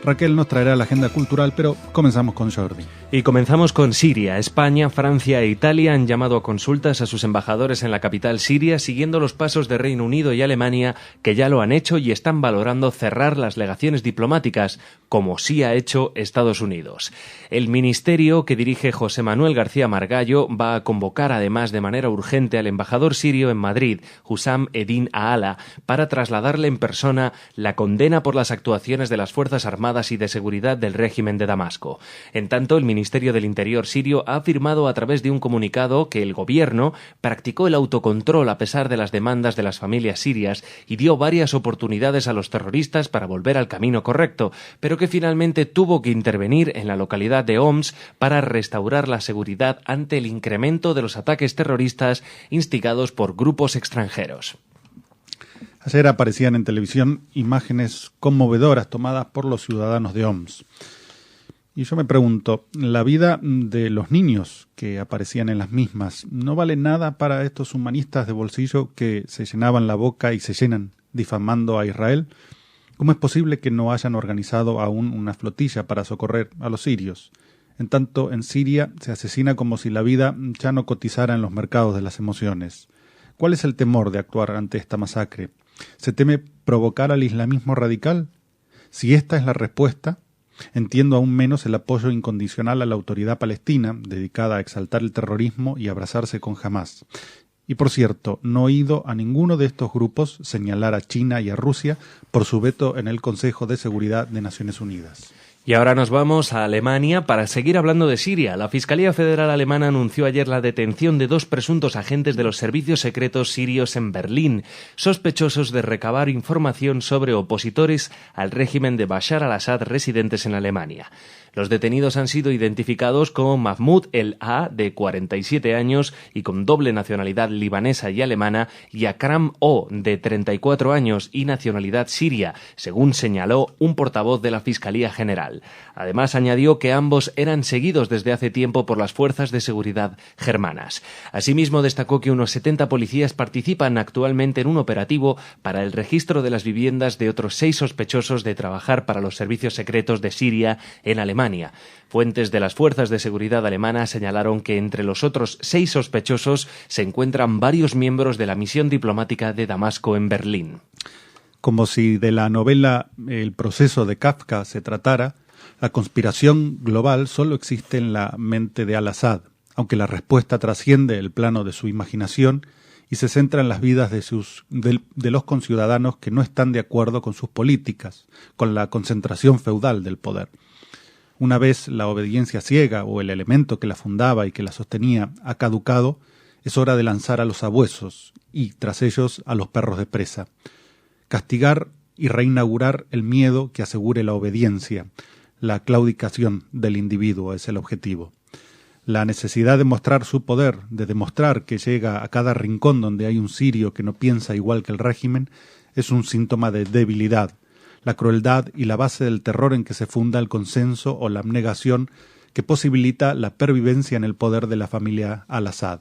Raquel nos traerá la agenda cultural, pero comenzamos con Jordi. Y comenzamos con Siria. España, Francia e Italia han llamado a consultas a sus embajadores en la capital siria, siguiendo los pasos de Reino Unido y Alemania, que ya lo han hecho y están valorando cerrar las legaciones diplomáticas, como sí ha hecho Estados Unidos. El ministerio que dirige José Manuel García Margallo va a convocar además de manera urgente al embajador sirio en Madrid, Hussam Eddin Aala, para trasladarle en persona la condena por las actuaciones de las Fuerzas Armadas y de Seguridad del régimen de Damasco. En tanto, el Ministerio del Interior sirio ha afirmado a través de un comunicado que el gobierno practicó el autocontrol a pesar de las demandas de las familias sirias y dio varias oportunidades a los terroristas para volver al camino correcto, pero que finalmente tuvo que intervenir en la localidad de Homs para restaurar la seguridad ante el incremento de los ataques terroristas instigados por grupos extranjeros. Ayer aparecían en televisión imágenes conmovedoras tomadas por los ciudadanos de Homs. Y yo me pregunto, ¿la vida de los niños que aparecían en las mismas no vale nada para estos humanistas de bolsillo que se llenaban la boca y se llenan difamando a Israel? ¿Cómo es posible que no hayan organizado aún una flotilla para socorrer a los sirios? En tanto, en Siria se asesina como si la vida ya no cotizara en los mercados de las emociones. ¿Cuál es el temor de actuar ante esta masacre? ¿Se teme provocar al islamismo radical? Si esta es la respuesta, entiendo aún menos el apoyo incondicional a la autoridad palestina, dedicada a exaltar el terrorismo y abrazarse con Hamás. Y por cierto, no he oído a ninguno de estos grupos señalar a China y a Rusia por su veto en el Consejo de Seguridad de Naciones Unidas. Y ahora nos vamos a Alemania para seguir hablando de Siria. La Fiscalía Federal Alemana anunció ayer la detención de 2 presuntos agentes de los servicios secretos sirios en Berlín, sospechosos de recabar información sobre opositores al régimen de Bashar al-Assad residentes en Alemania. Los detenidos han sido identificados como Mahmoud El-A, de 47 años y con doble nacionalidad libanesa y alemana, y Akram O, de 34 años y nacionalidad siria, según señaló un portavoz de la Fiscalía General. general. Además, añadió que ambos eran seguidos desde hace tiempo por las fuerzas de seguridad germanas. Asimismo, destacó que unos 70 policías participan actualmente en un operativo para el registro de las viviendas de otros 6 sospechosos de trabajar para los servicios secretos de Siria en Alemania. Fuentes de las fuerzas de seguridad alemanas señalaron que entre los otros 6 sospechosos se encuentran varios miembros de la misión diplomática de Damasco en Berlín. Como si de la novela El proceso de Kafka se tratara, la conspiración global solo existe en la mente de Al-Assad, aunque la respuesta trasciende el plano de su imaginación y se centra en las vidas de los conciudadanos que no están de acuerdo con sus políticas, con la concentración feudal del poder. Una vez la obediencia ciega o el elemento que la fundaba y que la sostenía ha caducado, es hora de lanzar a los sabuesos y, tras ellos, a los perros de presa. Castigar y reinaugurar el miedo que asegure la obediencia. La claudicación del individuo es el objetivo. La necesidad de mostrar su poder, de demostrar que llega a cada rincón donde hay un sirio que no piensa igual que el régimen, es un síntoma de debilidad, la crueldad y la base del terror en que se funda el consenso o la abnegación que posibilita la pervivencia en el poder de la familia Al-Assad.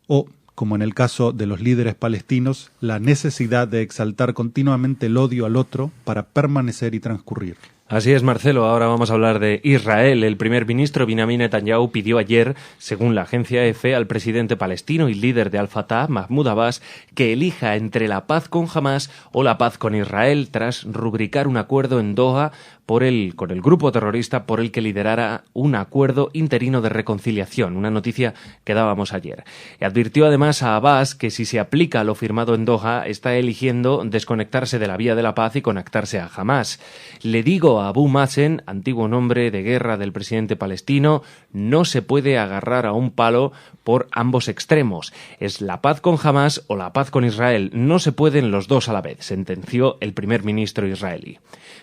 O, como en el caso de los líderes palestinos, la necesidad de exaltar continuamente el odio al otro para permanecer y transcurrir. Así es, Marcelo. Ahora vamos a hablar de Israel. El primer ministro Benjamin Netanyahu pidió ayer, según la agencia EFE, al presidente palestino y líder de Al-Fatah, Mahmoud Abbas, que elija entre la paz con Hamás o la paz con Israel, tras rubricar un acuerdo en Doha con el grupo terrorista por el que liderara un acuerdo interino de reconciliación, una noticia que dábamos ayer. Y advirtió además a Abbas que si se aplica lo firmado en Doha, está eligiendo desconectarse de la vía de la paz y conectarse a Hamás. Le digo a Abu Mazen, antiguo nombre de guerra del presidente palestino, no se puede agarrar a un palo por ambos extremos. Es la paz con Hamás o la paz con Israel. No se pueden los dos a la vez, sentenció el primer ministro israelí.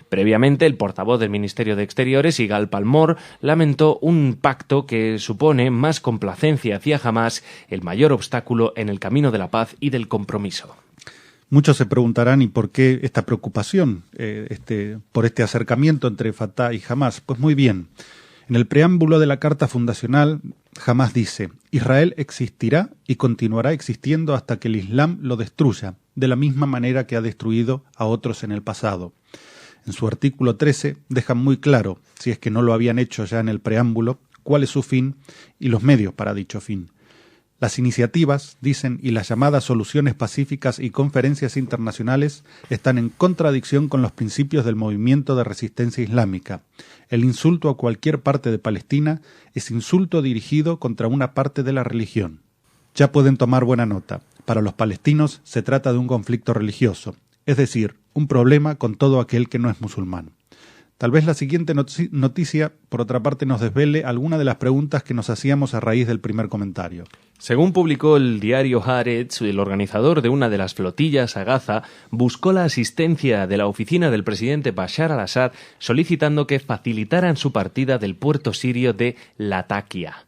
Previamente, el portavoz del Ministerio de Exteriores, Yigal Palmor, lamentó un pacto que supone más complacencia hacia Hamás, el mayor obstáculo en el camino de la paz y del compromiso. Muchos se preguntarán, ¿y por qué esta preocupación por este acercamiento entre Fatah y Hamás? Pues muy bien. En el preámbulo de la Carta Fundacional, Hamás dice: Israel existirá y continuará existiendo hasta que el Islam lo destruya, de la misma manera que ha destruido a otros en el pasado. En su artículo 13 dejan muy claro, si es que no lo habían hecho ya en el preámbulo, cuál es su fin y los medios para dicho fin. Las iniciativas, dicen, y las llamadas soluciones pacíficas y conferencias internacionales están en contradicción con los principios del movimiento de resistencia islámica. El insulto a cualquier parte de Palestina es insulto dirigido contra una parte de la religión. Ya pueden tomar buena nota. Para los palestinos se trata de un conflicto religioso, es decir, un problema con todo aquel que no es musulmán. Tal vez la siguiente noticia, por otra parte, nos desvele alguna de las preguntas que nos hacíamos a raíz del primer comentario. Según publicó el diario Haaretz, el organizador de una de las flotillas a Gaza buscó la asistencia de la oficina del presidente Bashar al-Assad solicitando que facilitaran su partida del puerto sirio de Latakia.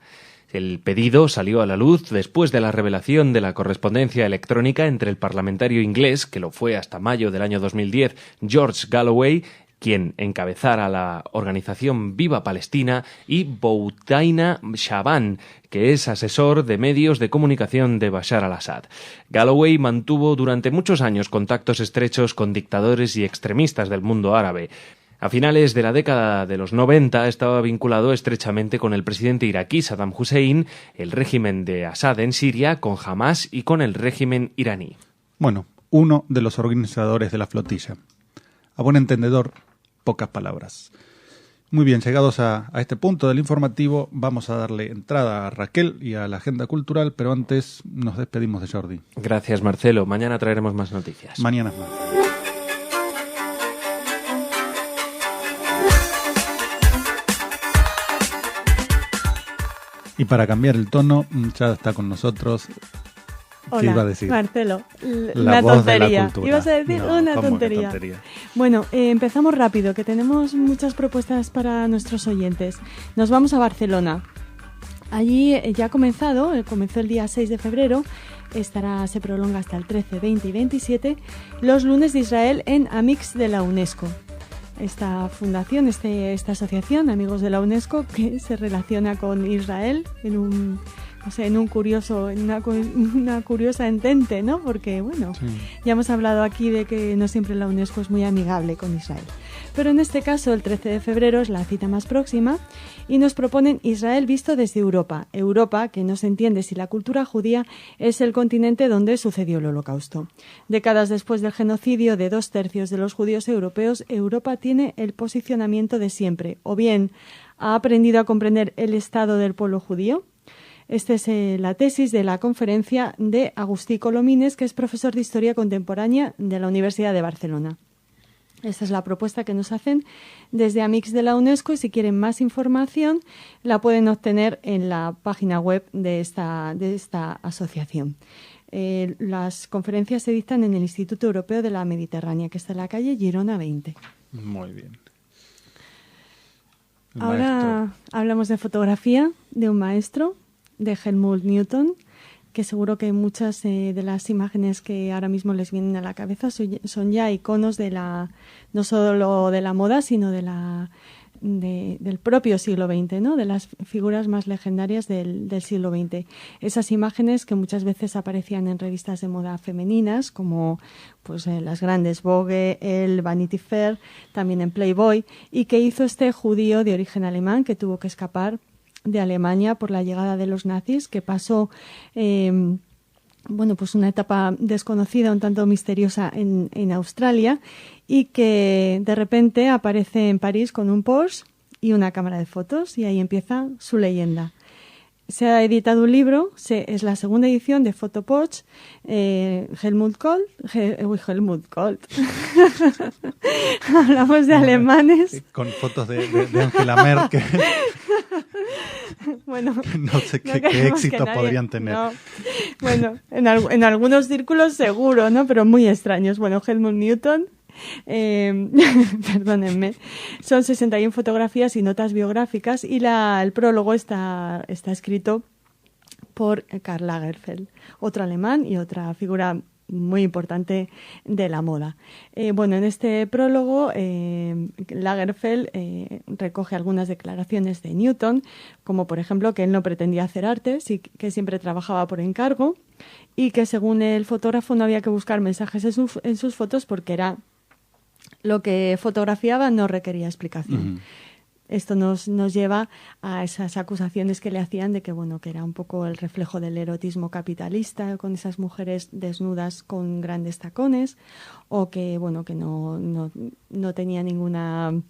El pedido salió a la luz después de la revelación de la correspondencia electrónica entre el parlamentario inglés, que lo fue hasta mayo del año 2010, George Galloway, quien encabezara la organización Viva Palestina, y Boutaina Shaban, que es asesor de medios de comunicación de Bashar al-Assad. Galloway mantuvo durante muchos años contactos estrechos con dictadores y extremistas del mundo árabe. A finales de la década de los 90 estaba vinculado estrechamente con el presidente iraquí Saddam Hussein, el régimen de Assad en Siria, con Hamás y con el régimen iraní. Bueno, uno de los organizadores de la flotilla. A buen entendedor, pocas palabras. Muy bien, llegados a este punto del informativo, vamos a darle entrada a Raquel y a la agenda cultural, pero antes nos despedimos de Jordi. Gracias, Marcelo. Mañana traeremos más noticias. Mañana más. Y para cambiar el tono, ya está con nosotros. ¿Qué Hola, iba a decir? Marcelo, La una voz de la tontería. cultura. Ibas a decir No, una ¿cómo que tontería. tontería? Bueno, empezamos rápido, que tenemos muchas propuestas para nuestros oyentes. Nos vamos a Barcelona. Allí ya ha comenzó el día 6 de febrero, se prolonga hasta el 13, 20 y 27, los lunes de Israel en Amics de la UNESCO. esta fundación, esta asociación, Amigos de la UNESCO, que se relaciona con Israel en una curiosa entente, ¿no? Porque, bueno, sí, ya hemos hablado aquí de que no siempre la UNESCO es muy amigable con Israel. Pero en este caso, el 13 de febrero es la cita más próxima y nos proponen Israel visto desde Europa. Europa, que no se entiende si la cultura judía es el continente donde sucedió el Holocausto. Décadas después del genocidio de 2/3 de los judíos europeos, Europa tiene el posicionamiento de siempre. O bien ha aprendido a comprender el estado del pueblo judío. Esta es la tesis de la conferencia de Agustí Colomines, que es profesor de Historia Contemporánea de la Universidad de Barcelona. Esta es la propuesta que nos hacen desde Amics de la UNESCO y si quieren más información la pueden obtener en la página web de esta asociación. Las conferencias se dictan en el Instituto Europeo de la Mediterránea, que está en la calle Girona 20. Muy bien. Ahora hablamos de fotografía, de un maestro, de Helmut Newton, que seguro que muchas de las imágenes que ahora mismo les vienen a la cabeza son ya iconos de no solo de la moda, sino del propio siglo XX, ¿no? De las figuras más legendarias del siglo XX. Esas imágenes que muchas veces aparecían en revistas de moda femeninas, como pues las grandes Vogue, el Vanity Fair, también en Playboy, y que hizo este judío de origen alemán que tuvo que escapar de Alemania por la llegada de los nazis, que pasó pues una etapa desconocida, un tanto misteriosa en Australia, y que de repente aparece en París con un Porsche y una cámara de fotos, y ahí empieza su leyenda. Se ha editado un libro, es la segunda edición de Fotopoch, Helmut Kohl. Hablamos de alemanes. Con fotos de Angela Merkel. Bueno, no sé qué éxito podrían tener. No. Bueno, en algunos círculos seguro, ¿no? Pero muy extraños. Bueno, Helmut Newton, perdónenme, son 61 fotografías y notas biográficas y el prólogo está escrito por Karl Lagerfeld, otro alemán y otra figura muy importante de la moda. En este prólogo Lagerfeld recoge algunas declaraciones de Newton, como por ejemplo que él no pretendía hacer arte, que siempre trabajaba por encargo y que según el fotógrafo no había que buscar mensajes en sus fotos porque era lo que fotografiaba, no requería explicación. Esto nos lleva a esas acusaciones que le hacían de que era un poco el reflejo del erotismo capitalista, con esas mujeres desnudas con grandes tacones, o que no tenía ninguna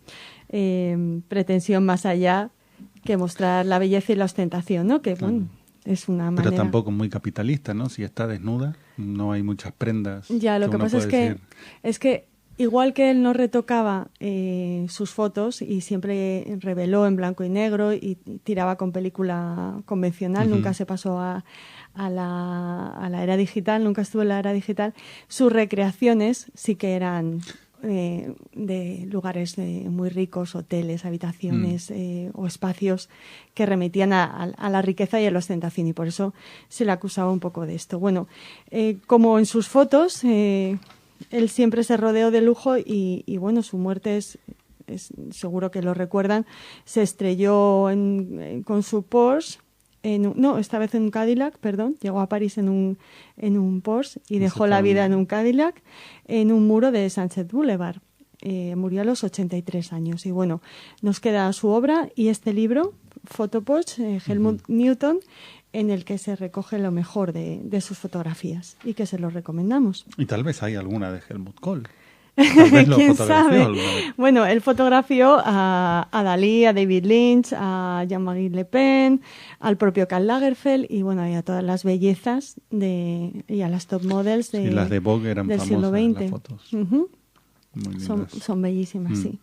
pretensión más allá que mostrar la belleza y la ostentación, ¿no? Que es una manera. Pero tampoco muy capitalista, ¿no? Si está desnuda, no hay muchas prendas. Ya, lo que pasa es que igual que él no retocaba sus fotos y siempre reveló en blanco y negro y tiraba con película convencional, nunca se pasó a la era digital, nunca estuvo en la era digital, sus recreaciones sí que eran de lugares muy ricos, hoteles, habitaciones o espacios que remitían a la riqueza y a la ostentación, y por eso se le acusaba un poco de esto. Como en sus fotos él siempre se rodeó de lujo y su muerte es seguro que lo recuerdan, se estrelló con su Porsche, esta vez en un Cadillac, llegó a París en un Porsche y dejó la vida en un Cadillac en un muro de Sunset Boulevard. Murió a los 83 años y nos queda su obra y este libro, Fotopoch, Helmut Newton, en el que se recoge lo mejor de sus fotografías y que se los recomendamos. Y tal vez hay alguna de Helmut Kohl. Tal vez lo ¿Quién fotografió sabe? alguna vez. Él fotografió a Dalí, a David Lynch, a Jean-Marie Le Pen, al propio Karl Lagerfeld y y a todas las bellezas y a las top models las de Vogue eran del siglo famosas, XX. las fotos. Muy lindas. Son bellísimas, sí.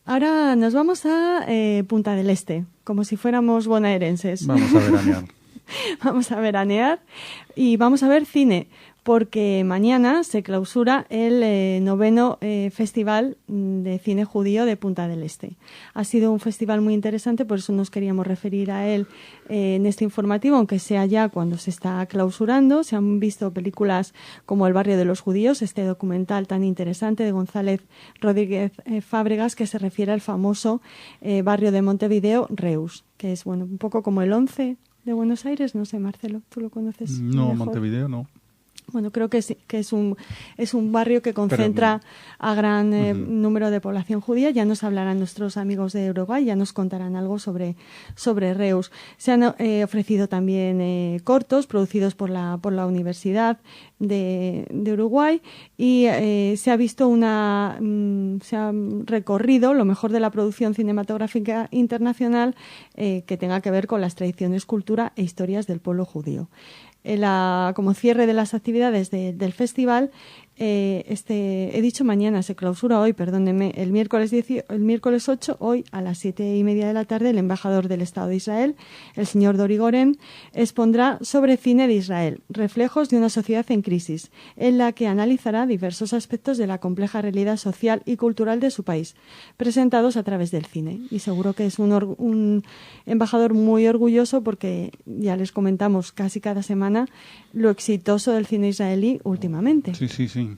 Ahora nos vamos a Punta del Este, como si fuéramos bonaerenses. Vamos a veranear. Vamos a veranear y vamos a ver cine, porque mañana se clausura el 9º Festival de Cine Judío de Punta del Este. Ha sido un festival muy interesante, por eso nos queríamos referir a él en este informativo, aunque sea ya cuando se está clausurando. Se han visto películas como El barrio de los judíos, este documental tan interesante de González Rodríguez Fábregas, que se refiere al famoso barrio de Montevideo, Reus, que es un poco como el 11 de Buenos Aires. No sé, Marcelo, ¿tú lo conoces? No, mejor? Montevideo no. Bueno, creo que es un barrio que concentra a gran número de población judía. Ya nos hablarán nuestros amigos de Uruguay, ya nos contarán algo sobre Reus. Se han ofrecido también cortos producidos por la Universidad de Uruguay, y se ha visto se ha recorrido lo mejor de la producción cinematográfica internacional que tenga que ver con las tradiciones, cultura e historias del pueblo judío. Como cierre de las actividades del festival, he dicho mañana, se clausura hoy, perdónenme, el miércoles 8, hoy a las 7:30 de la tarde, el embajador del Estado de Israel, el señor Dori Goren, expondrá sobre cine de Israel, reflejos de una sociedad en crisis, en la que analizará diversos aspectos de la compleja realidad social y cultural de su país, presentados a través del cine. Y seguro que es un embajador muy orgulloso, porque ya les comentamos casi cada semana lo exitoso del cine israelí últimamente. Sí.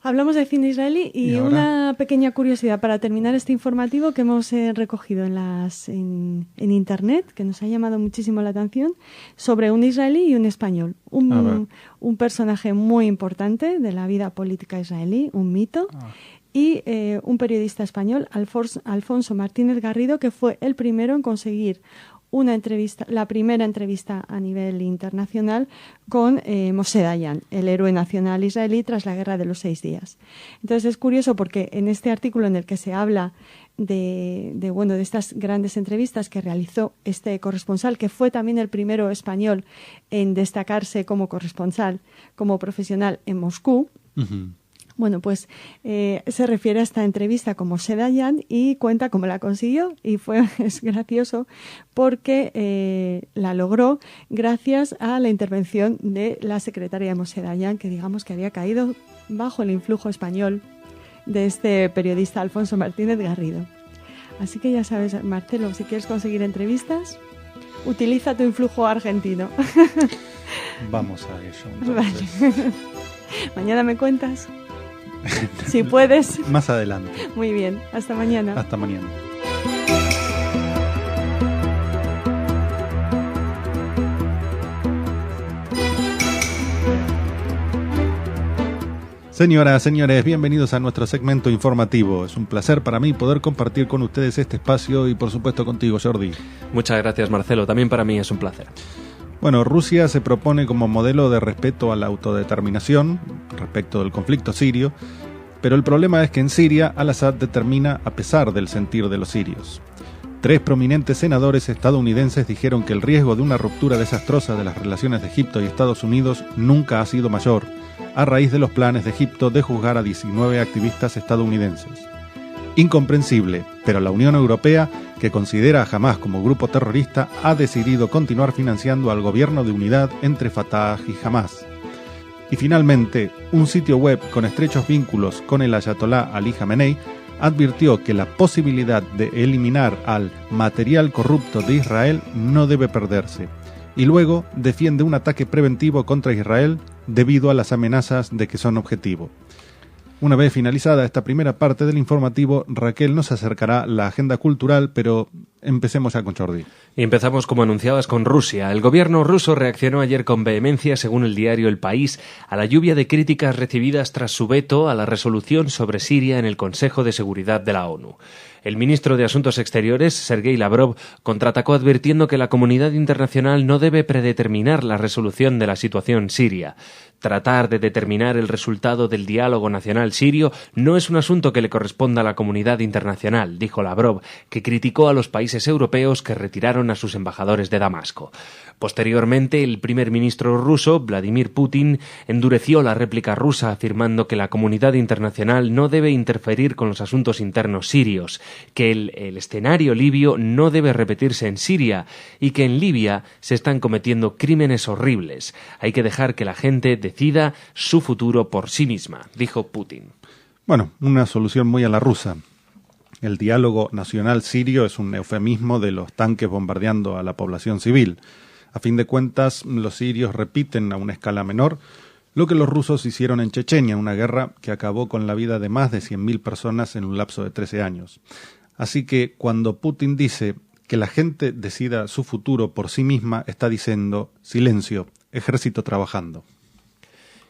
Hablamos de cine israelí y una pequeña curiosidad para terminar este informativo que hemos recogido en Internet, que nos ha llamado muchísimo la atención, sobre un israelí y un español. Un personaje muy importante de la vida política israelí, un mito, y un periodista español, Alfonso Martínez Garrido, que fue el primero en conseguir la primera entrevista a nivel internacional con Moshe Dayan, el héroe nacional israelí tras la Guerra de los 6 días. Entonces es curioso porque en este artículo en el que se habla de estas grandes entrevistas que realizó este corresponsal, que fue también el primero español en destacarse como corresponsal, como profesional en Moscú, pues se refiere a esta entrevista como Moshe Dayan y cuenta cómo la consiguió, y es gracioso porque la logró gracias a la intervención de la secretaria de Moshe Dayan, que digamos que había caído bajo el influjo español de este periodista Alfonso Martínez Garrido. Así que ya sabes, Marcelo, si quieres conseguir entrevistas, utiliza tu influjo argentino. Vamos a ello. Entonces. Vale. Mañana me cuentas. Si puedes. Más adelante. Muy bien. Hasta mañana. Hasta mañana. Señoras, señores, bienvenidos a nuestro segmento informativo. Es un placer para mí poder compartir con ustedes este espacio y por supuesto contigo, Jordi. Muchas gracias, Marcelo. También para mí es un placer. Bueno, Rusia se propone como modelo de respeto a la autodeterminación respecto del conflicto sirio, pero el problema es que en Siria Al-Assad determina a pesar del sentir de los sirios. 3 prominentes senadores estadounidenses dijeron que el riesgo de una ruptura desastrosa de las relaciones de Egipto y Estados Unidos nunca ha sido mayor, a raíz de los planes de Egipto de juzgar a 19 activistas estadounidenses. Incomprensible, pero la Unión Europea, que considera a Hamás como grupo terrorista, ha decidido continuar financiando al gobierno de unidad entre Fatah y Hamás. Y finalmente, un sitio web con estrechos vínculos con el ayatolá Ali Jamenei advirtió que la posibilidad de eliminar al material corrupto de Israel no debe perderse, y luego defiende un ataque preventivo contra Israel debido a las amenazas de que son objetivo. Una vez finalizada esta primera parte del informativo, Raquel nos acercará la agenda cultural, pero empecemos ya con Jordi. Y empezamos, como anunciabas, con Rusia. El gobierno ruso reaccionó ayer con vehemencia, según el diario El País, a la lluvia de críticas recibidas tras su veto a la resolución sobre Siria en el Consejo de Seguridad de la ONU. El ministro de Asuntos Exteriores, Sergei Lavrov, contraatacó advirtiendo que la comunidad internacional no debe predeterminar la resolución de la situación siria. Tratar de determinar el resultado del diálogo nacional sirio no es un asunto que le corresponda a la comunidad internacional, dijo Lavrov, que criticó a los países países europeos que retiraron a sus embajadores de Damasco. Posteriormente, el primer ministro ruso, Vladimir Putin, endureció la réplica rusa afirmando que la comunidad internacional no debe interferir con los asuntos internos sirios, que el escenario libio no debe repetirse en Siria y que en Libia se están cometiendo crímenes horribles. Hay que dejar que la gente decida su futuro por sí misma, dijo Putin. Bueno, una solución muy a la rusa. El diálogo nacional sirio es un eufemismo de los tanques bombardeando a la población civil. A fin de cuentas, los sirios repiten a una escala menor lo que los rusos hicieron en Chechenia, una guerra que acabó con la vida de más de 100.000 personas en un lapso de 13 años. Así que cuando Putin dice que la gente decida su futuro por sí misma, está diciendo: silencio, ejército trabajando.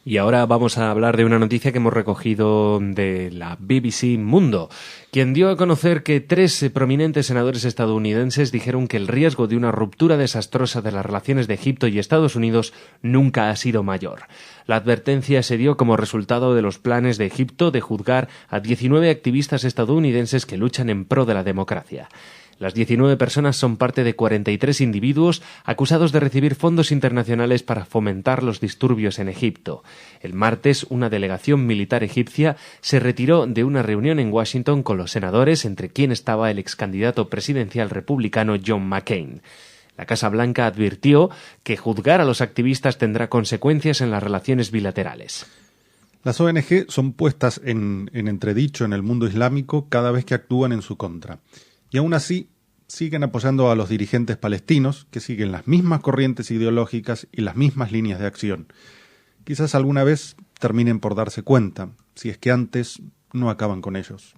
Y ahora vamos a hablar de una noticia que hemos recogido de la BBC Mundo, quien dio a conocer que 3 prominentes senadores estadounidenses dijeron que el riesgo de una ruptura desastrosa de las relaciones de Egipto y Estados Unidos nunca ha sido mayor. La advertencia se dio como resultado de los planes de Egipto de juzgar a 19 activistas estadounidenses que luchan en pro de la democracia. Las 19 personas son parte de 43 individuos acusados de recibir fondos internacionales para fomentar los disturbios en Egipto. El martes, una delegación militar egipcia se retiró de una reunión en Washington con los senadores, entre quienes estaba el excandidato presidencial republicano John McCain. La Casa Blanca advirtió que juzgar a los activistas tendrá consecuencias en las relaciones bilaterales. Las ONG son puestas en entredicho en el mundo islámico cada vez que actúan en su contra. Y aún así, siguen apoyando a los dirigentes palestinos que siguen las mismas corrientes ideológicas y las mismas líneas de acción. Quizás alguna vez terminen por darse cuenta, si es que antes no acaban con ellos.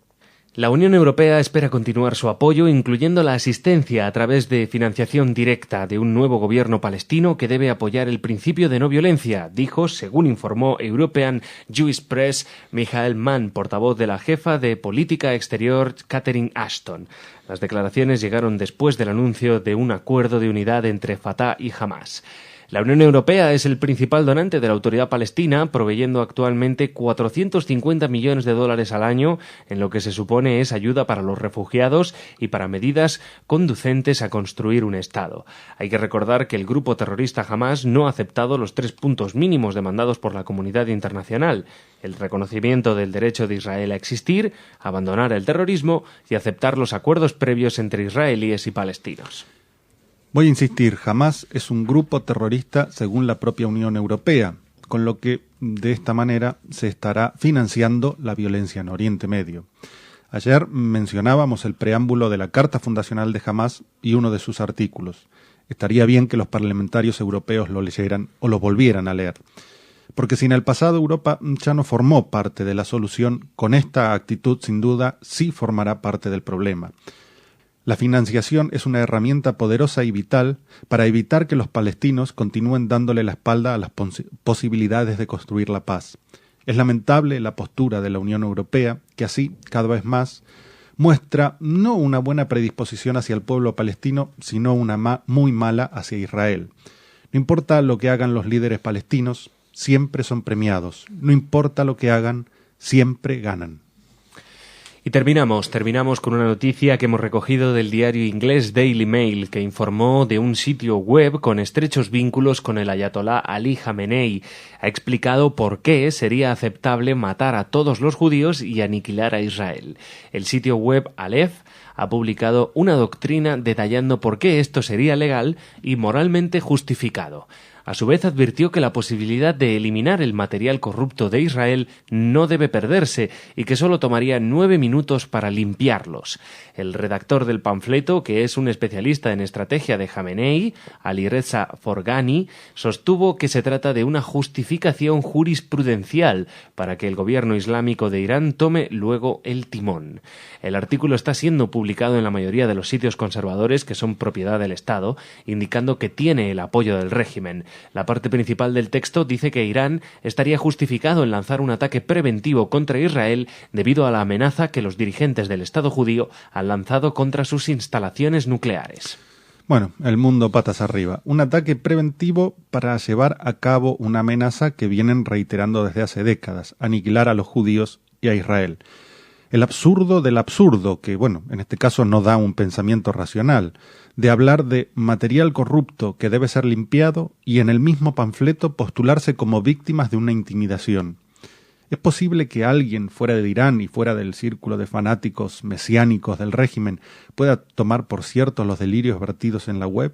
La Unión Europea espera continuar su apoyo, incluyendo la asistencia a través de financiación directa de un nuevo gobierno palestino que debe apoyar el principio de no violencia, dijo, según informó European Jewish Press, Michael Mann, portavoz de la jefa de política exterior Catherine Ashton. Las declaraciones llegaron después del anuncio de un acuerdo de unidad entre Fatah y Hamas. La Unión Europea es el principal donante de la Autoridad Palestina, proveyendo actualmente $450 millones al año, en lo que se supone es ayuda para los refugiados y para medidas conducentes a construir un Estado. Hay que recordar que el grupo terrorista Hamas no ha aceptado los 3 puntos mínimos demandados por la comunidad internacional: el reconocimiento del derecho de Israel a existir, abandonar el terrorismo y aceptar los acuerdos previos entre israelíes y palestinos. Voy a insistir, Hamas es un grupo terrorista según la propia Unión Europea, con lo que de esta manera se estará financiando la violencia en Oriente Medio. Ayer mencionábamos el preámbulo de la Carta Fundacional de Hamas y uno de sus artículos. Estaría bien que los parlamentarios europeos lo leyeran o lo volvieran a leer, porque si en el pasado Europa ya no formó parte de la solución, con esta actitud sin duda sí formará parte del problema. La financiación es una herramienta poderosa y vital para evitar que los palestinos continúen dándole la espalda a las posibilidades de construir la paz. Es lamentable la postura de la Unión Europea, que así, cada vez más, muestra no una buena predisposición hacia el pueblo palestino, sino una muy mala hacia Israel. No importa lo que hagan los líderes palestinos, siempre son premiados. No importa lo que hagan, siempre ganan. Y terminamos con una noticia que hemos recogido del diario inglés Daily Mail, que informó de un sitio web con estrechos vínculos con el ayatolá Ali Jamenei. Ha explicado por qué sería aceptable matar a todos los judíos y aniquilar a Israel. El sitio web Aleph ha publicado una doctrina detallando por qué esto sería legal y moralmente justificado. A su vez advirtió que la posibilidad de eliminar el material corrupto de Israel no debe perderse y que solo tomaría 9 minutos para limpiarlos. El redactor del panfleto, que es un especialista en estrategia de Jamenei, Alireza Forgani, sostuvo que se trata de una justificación jurisprudencial para que el gobierno islámico de Irán tome luego el timón. El artículo está siendo publicado en la mayoría de los sitios conservadores que son propiedad del Estado, indicando que tiene el apoyo del régimen. La parte principal del texto dice que Irán estaría justificado en lanzar un ataque preventivo contra Israel debido a la amenaza que los dirigentes del Estado judío han lanzado contra sus instalaciones nucleares. Bueno, el mundo patas arriba. Un ataque preventivo para llevar a cabo una amenaza que vienen reiterando desde hace décadas: aniquilar a los judíos y a Israel. El absurdo del absurdo, que bueno, en este caso no da un pensamiento racional, de hablar de material corrupto que debe ser limpiado y en el mismo panfleto postularse como víctimas de una intimidación. ¿Es posible que alguien fuera de Irán y fuera del círculo de fanáticos mesiánicos del régimen pueda tomar por cierto los delirios vertidos en la web?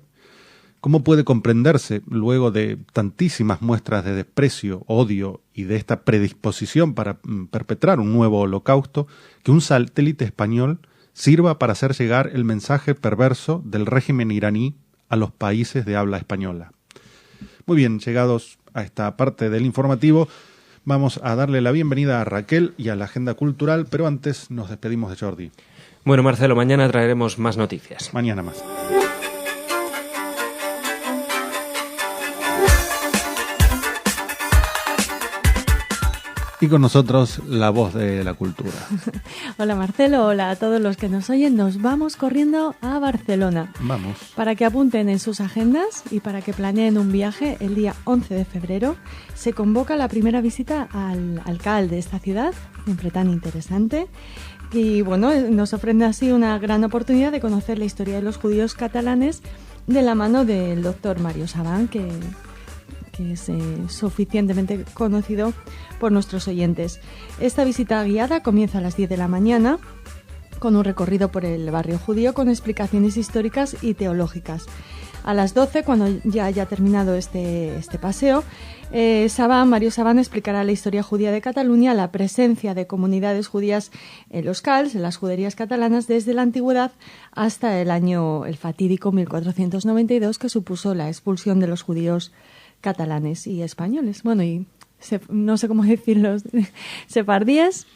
¿Cómo puede comprenderse, luego de tantísimas muestras de desprecio, odio y de esta predisposición para perpetrar un nuevo holocausto, que un satélite español sirva para hacer llegar el mensaje perverso del régimen iraní a los países de habla española? Muy bien, llegados a esta parte del informativo, vamos a darle la bienvenida a Raquel y a la agenda cultural, pero antes nos despedimos de Jordi. Bueno, Marcelo, mañana traeremos más noticias. Mañana más. Y con nosotros la voz de la cultura. Hola Marcelo, hola a todos los que nos oyen. Nos vamos corriendo a Barcelona. Vamos. Para que apunten en sus agendas y para que planeen un viaje, el día 11 de febrero se convoca la primera visita al CAL de esta ciudad, siempre tan interesante. Y bueno, nos ofrece así una gran oportunidad de conocer la historia de los judíos catalanes de la mano del doctor Mario Savant, que es suficientemente conocido por nuestros oyentes. Esta visita guiada comienza a las 10 de la mañana con un recorrido por el barrio judío con explicaciones históricas y teológicas. A las 12, cuando ya haya terminado este paseo, Mario Savant explicará la historia judía de Cataluña, la presencia de comunidades judías en los CALs, en las juderías catalanas, desde la antigüedad hasta el fatídico 1492, que supuso la expulsión de los judíos catalanes y españoles. Bueno, y no sé cómo decirlos, sefardíes,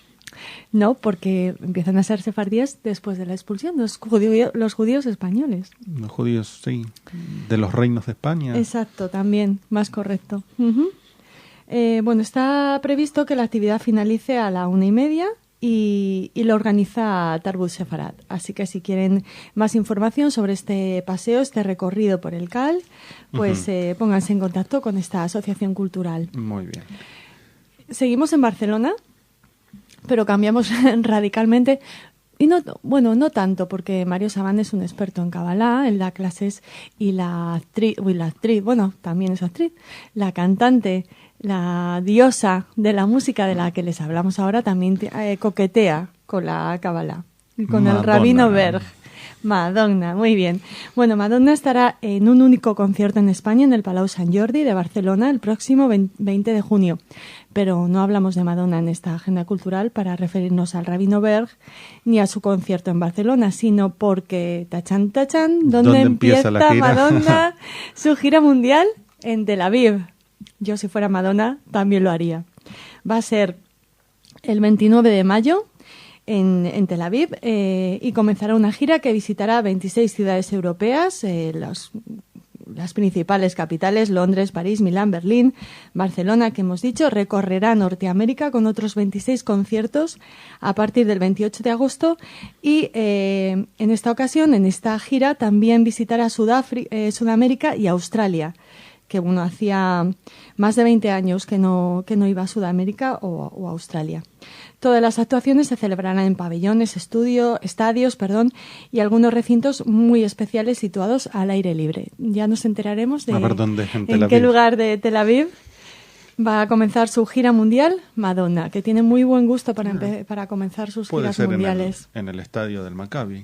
no, porque empiezan a ser sefardíes después de la expulsión, los judíos españoles. Los judíos, sí, de los reinos de España. Exacto, también, más correcto. Uh-huh. Bueno, está previsto que la actividad finalice a la 1:30 y lo organiza Tarbut Sefarad. Así que si quieren más información sobre este paseo, este recorrido por el CAL, pues pónganse en contacto con esta asociación cultural. Muy bien. Seguimos en Barcelona, pero cambiamos radicalmente. Y no tanto, porque Mario Savant es un experto en Kabbalah, él da clases y la actriz, bueno, también es actriz, la cantante, la diosa de la música de la que les hablamos ahora, también coquetea con la Kabbalah, con Madonna. El Rabino Berg. Madonna, muy bien. Bueno, Madonna estará en un único concierto en España, en el Palau Sant Jordi de Barcelona, el próximo 20 de junio. Pero no hablamos de Madonna en esta agenda cultural para referirnos al Rabino Berg ni a su concierto en Barcelona, sino porque, tachan, ¿dónde empieza la gira? Madonna su gira mundial? En Tel Aviv. Yo, si fuera Madonna, también lo haría. Va a ser el 29 de mayo en Tel Aviv y comenzará una gira que visitará 26 ciudades europeas, las principales capitales, Londres, París, Milán, Berlín, Barcelona, que hemos dicho. Recorrerá Norteamérica con otros 26 conciertos a partir del 28 de agosto y en esta ocasión, en esta gira, también visitará Sudamérica y Australia, que bueno, hacía más de 20 años que no iba a Sudamérica o a Australia. Todas las actuaciones se celebrarán en pabellones, estadios, y algunos recintos muy especiales situados al aire libre. Ya nos enteraremos de en qué lugar de Tel Aviv va a comenzar su gira mundial Madonna, que tiene muy buen gusto para comenzar sus giras mundiales. En el estadio del Maccabi.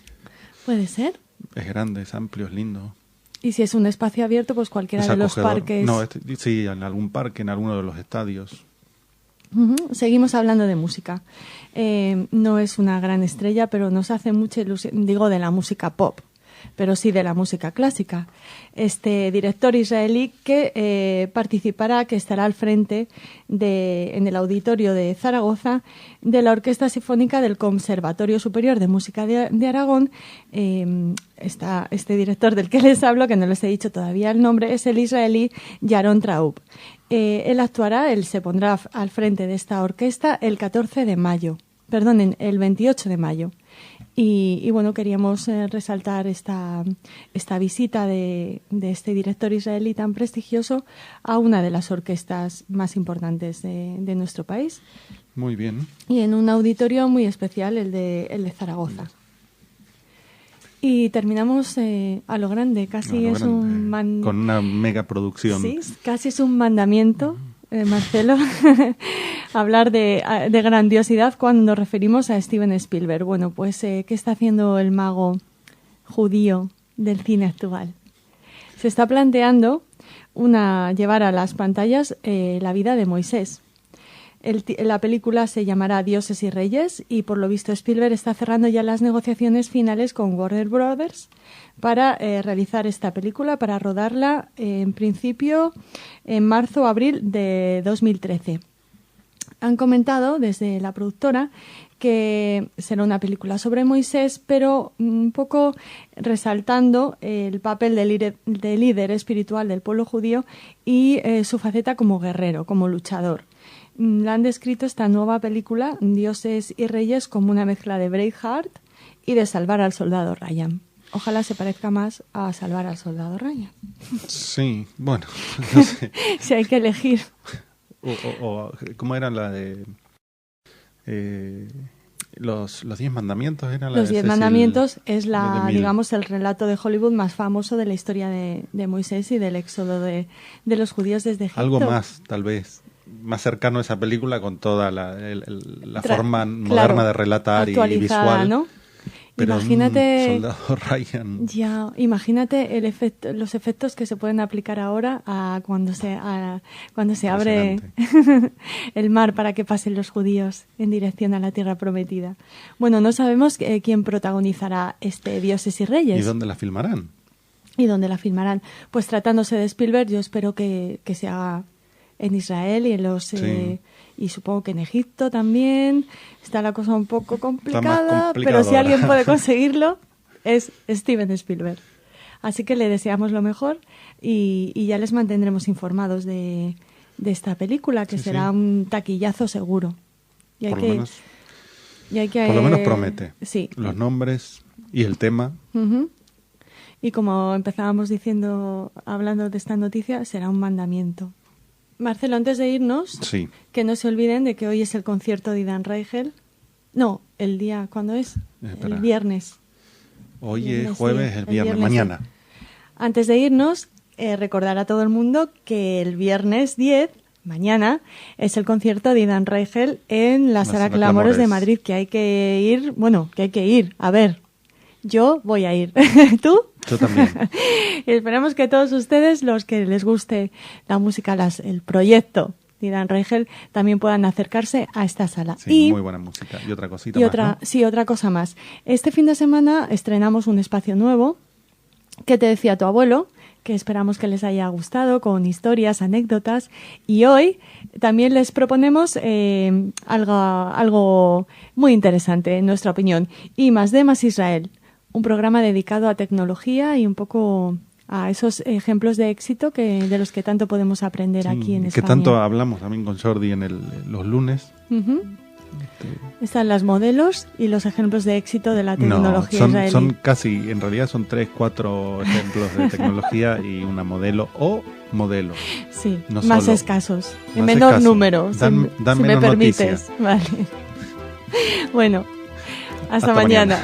¿Puede ser? Es grande, es amplio, es lindo. Y si es un espacio abierto, pues cualquiera de los parques. No, sí, en algún parque, en alguno de los estadios. Seguimos hablando de música. No es una gran estrella, pero nos hace mucha ilusión, digo, de la música pop, pero sí de la música clásica. Este director israelí que participará, que estará al frente en el auditorio de Zaragoza de la Orquesta Sinfónica del Conservatorio Superior de Música de Aragón. Está este director del que les hablo, que no les he dicho todavía el nombre, es el israelí Yaron Traub. Él se pondrá al frente de esta orquesta el 28 de mayo. Y bueno, queríamos resaltar esta visita de este director israelí tan prestigioso a una de las orquestas más importantes de nuestro país. Muy bien. Y en un auditorio muy especial, el de Zaragoza. Y terminamos a lo grande, casi es un... con una mega producción. Sí, casi es un mandamiento, Marcelo, hablar de grandiosidad cuando nos referimos a Steven Spielberg. Bueno, pues, ¿qué está haciendo el mago judío del cine actual? Se está planteando llevar a las pantallas la vida de Moisés. La película se llamará Dioses y Reyes y por lo visto Spielberg está cerrando ya las negociaciones finales con Warner Brothers para realizar esta película, para rodarla en principio en marzo o abril de 2013. Han comentado desde la productora que será una película sobre Moisés, pero un poco resaltando el papel de líder espiritual del pueblo judío y su faceta como guerrero, como luchador. La han descrito esta nueva película, Dioses y Reyes, como una mezcla de Braveheart y de Salvar al Soldado Ryan. Ojalá se parezca más a Salvar al Soldado Ryan. Sí, bueno, no sé. Si hay que elegir. ¿Cómo era la de los 10 mandamientos? Los 10 mandamientos es digamos, el relato de Hollywood más famoso de la historia de Moisés y del éxodo de los judíos desde Egipto. Algo más, tal vez, más cercano a esa película con toda la forma moderna de relatar y visual, ¿no? Pero imagínate, Soldado Ryan. Ya, imagínate los efectos que se pueden aplicar ahora cuando se abre el mar para que pasen los judíos en dirección a la tierra prometida. Bueno, no sabemos quién protagonizará este Dioses y Reyes. ¿Y dónde la filmarán? Pues tratándose de Spielberg, yo espero que se haga en Israel y y supongo que en Egipto también. Está la cosa un poco complicada, pero si alguien puede conseguirlo es Steven Spielberg. Así que le deseamos lo mejor y ya les mantendremos informados de esta película, que será un taquillazo seguro. Y por lo menos promete. Sí. Los nombres y el tema. Uh-huh. Y como empezábamos hablando de esta noticia, será un mandamiento. Marcelo, antes de irnos, que no se olviden de que hoy es el concierto de Idan Reichel. No, el día, ¿cuándo es? Espera. El viernes. Hoy es jueves, el viernes, mañana. Antes de irnos, recordar a todo el mundo que el viernes 10, mañana, es el concierto de Idan Reichel en la Sala Clamores de Madrid, que hay que ir, a ver. Yo voy a ir. ¿Tú? Yo también. Esperamos que todos ustedes, los que les guste la música, el proyecto de Idan Reichel, también puedan acercarse a esta sala. Sí, muy buena música. Y otra cosita más, ¿no? Sí, otra cosa más. Este fin de semana estrenamos un espacio nuevo que te decía tu abuelo, que esperamos que les haya gustado, con historias, anécdotas. Y hoy también les proponemos algo muy interesante, en nuestra opinión. I+D + Israel. Un programa dedicado a tecnología y un poco a esos ejemplos de éxito de los que tanto podemos aprender aquí en España. Que tanto hablamos también con Jordi los lunes. Uh-huh. Están las modelos y los ejemplos de éxito de la tecnología israelí. Son casi, en realidad son 3, 4 ejemplos de tecnología y una modelo o modelo. Sí, no más solo, escasos, en menor número, dan si me permites. Vale. Bueno, hasta mañana.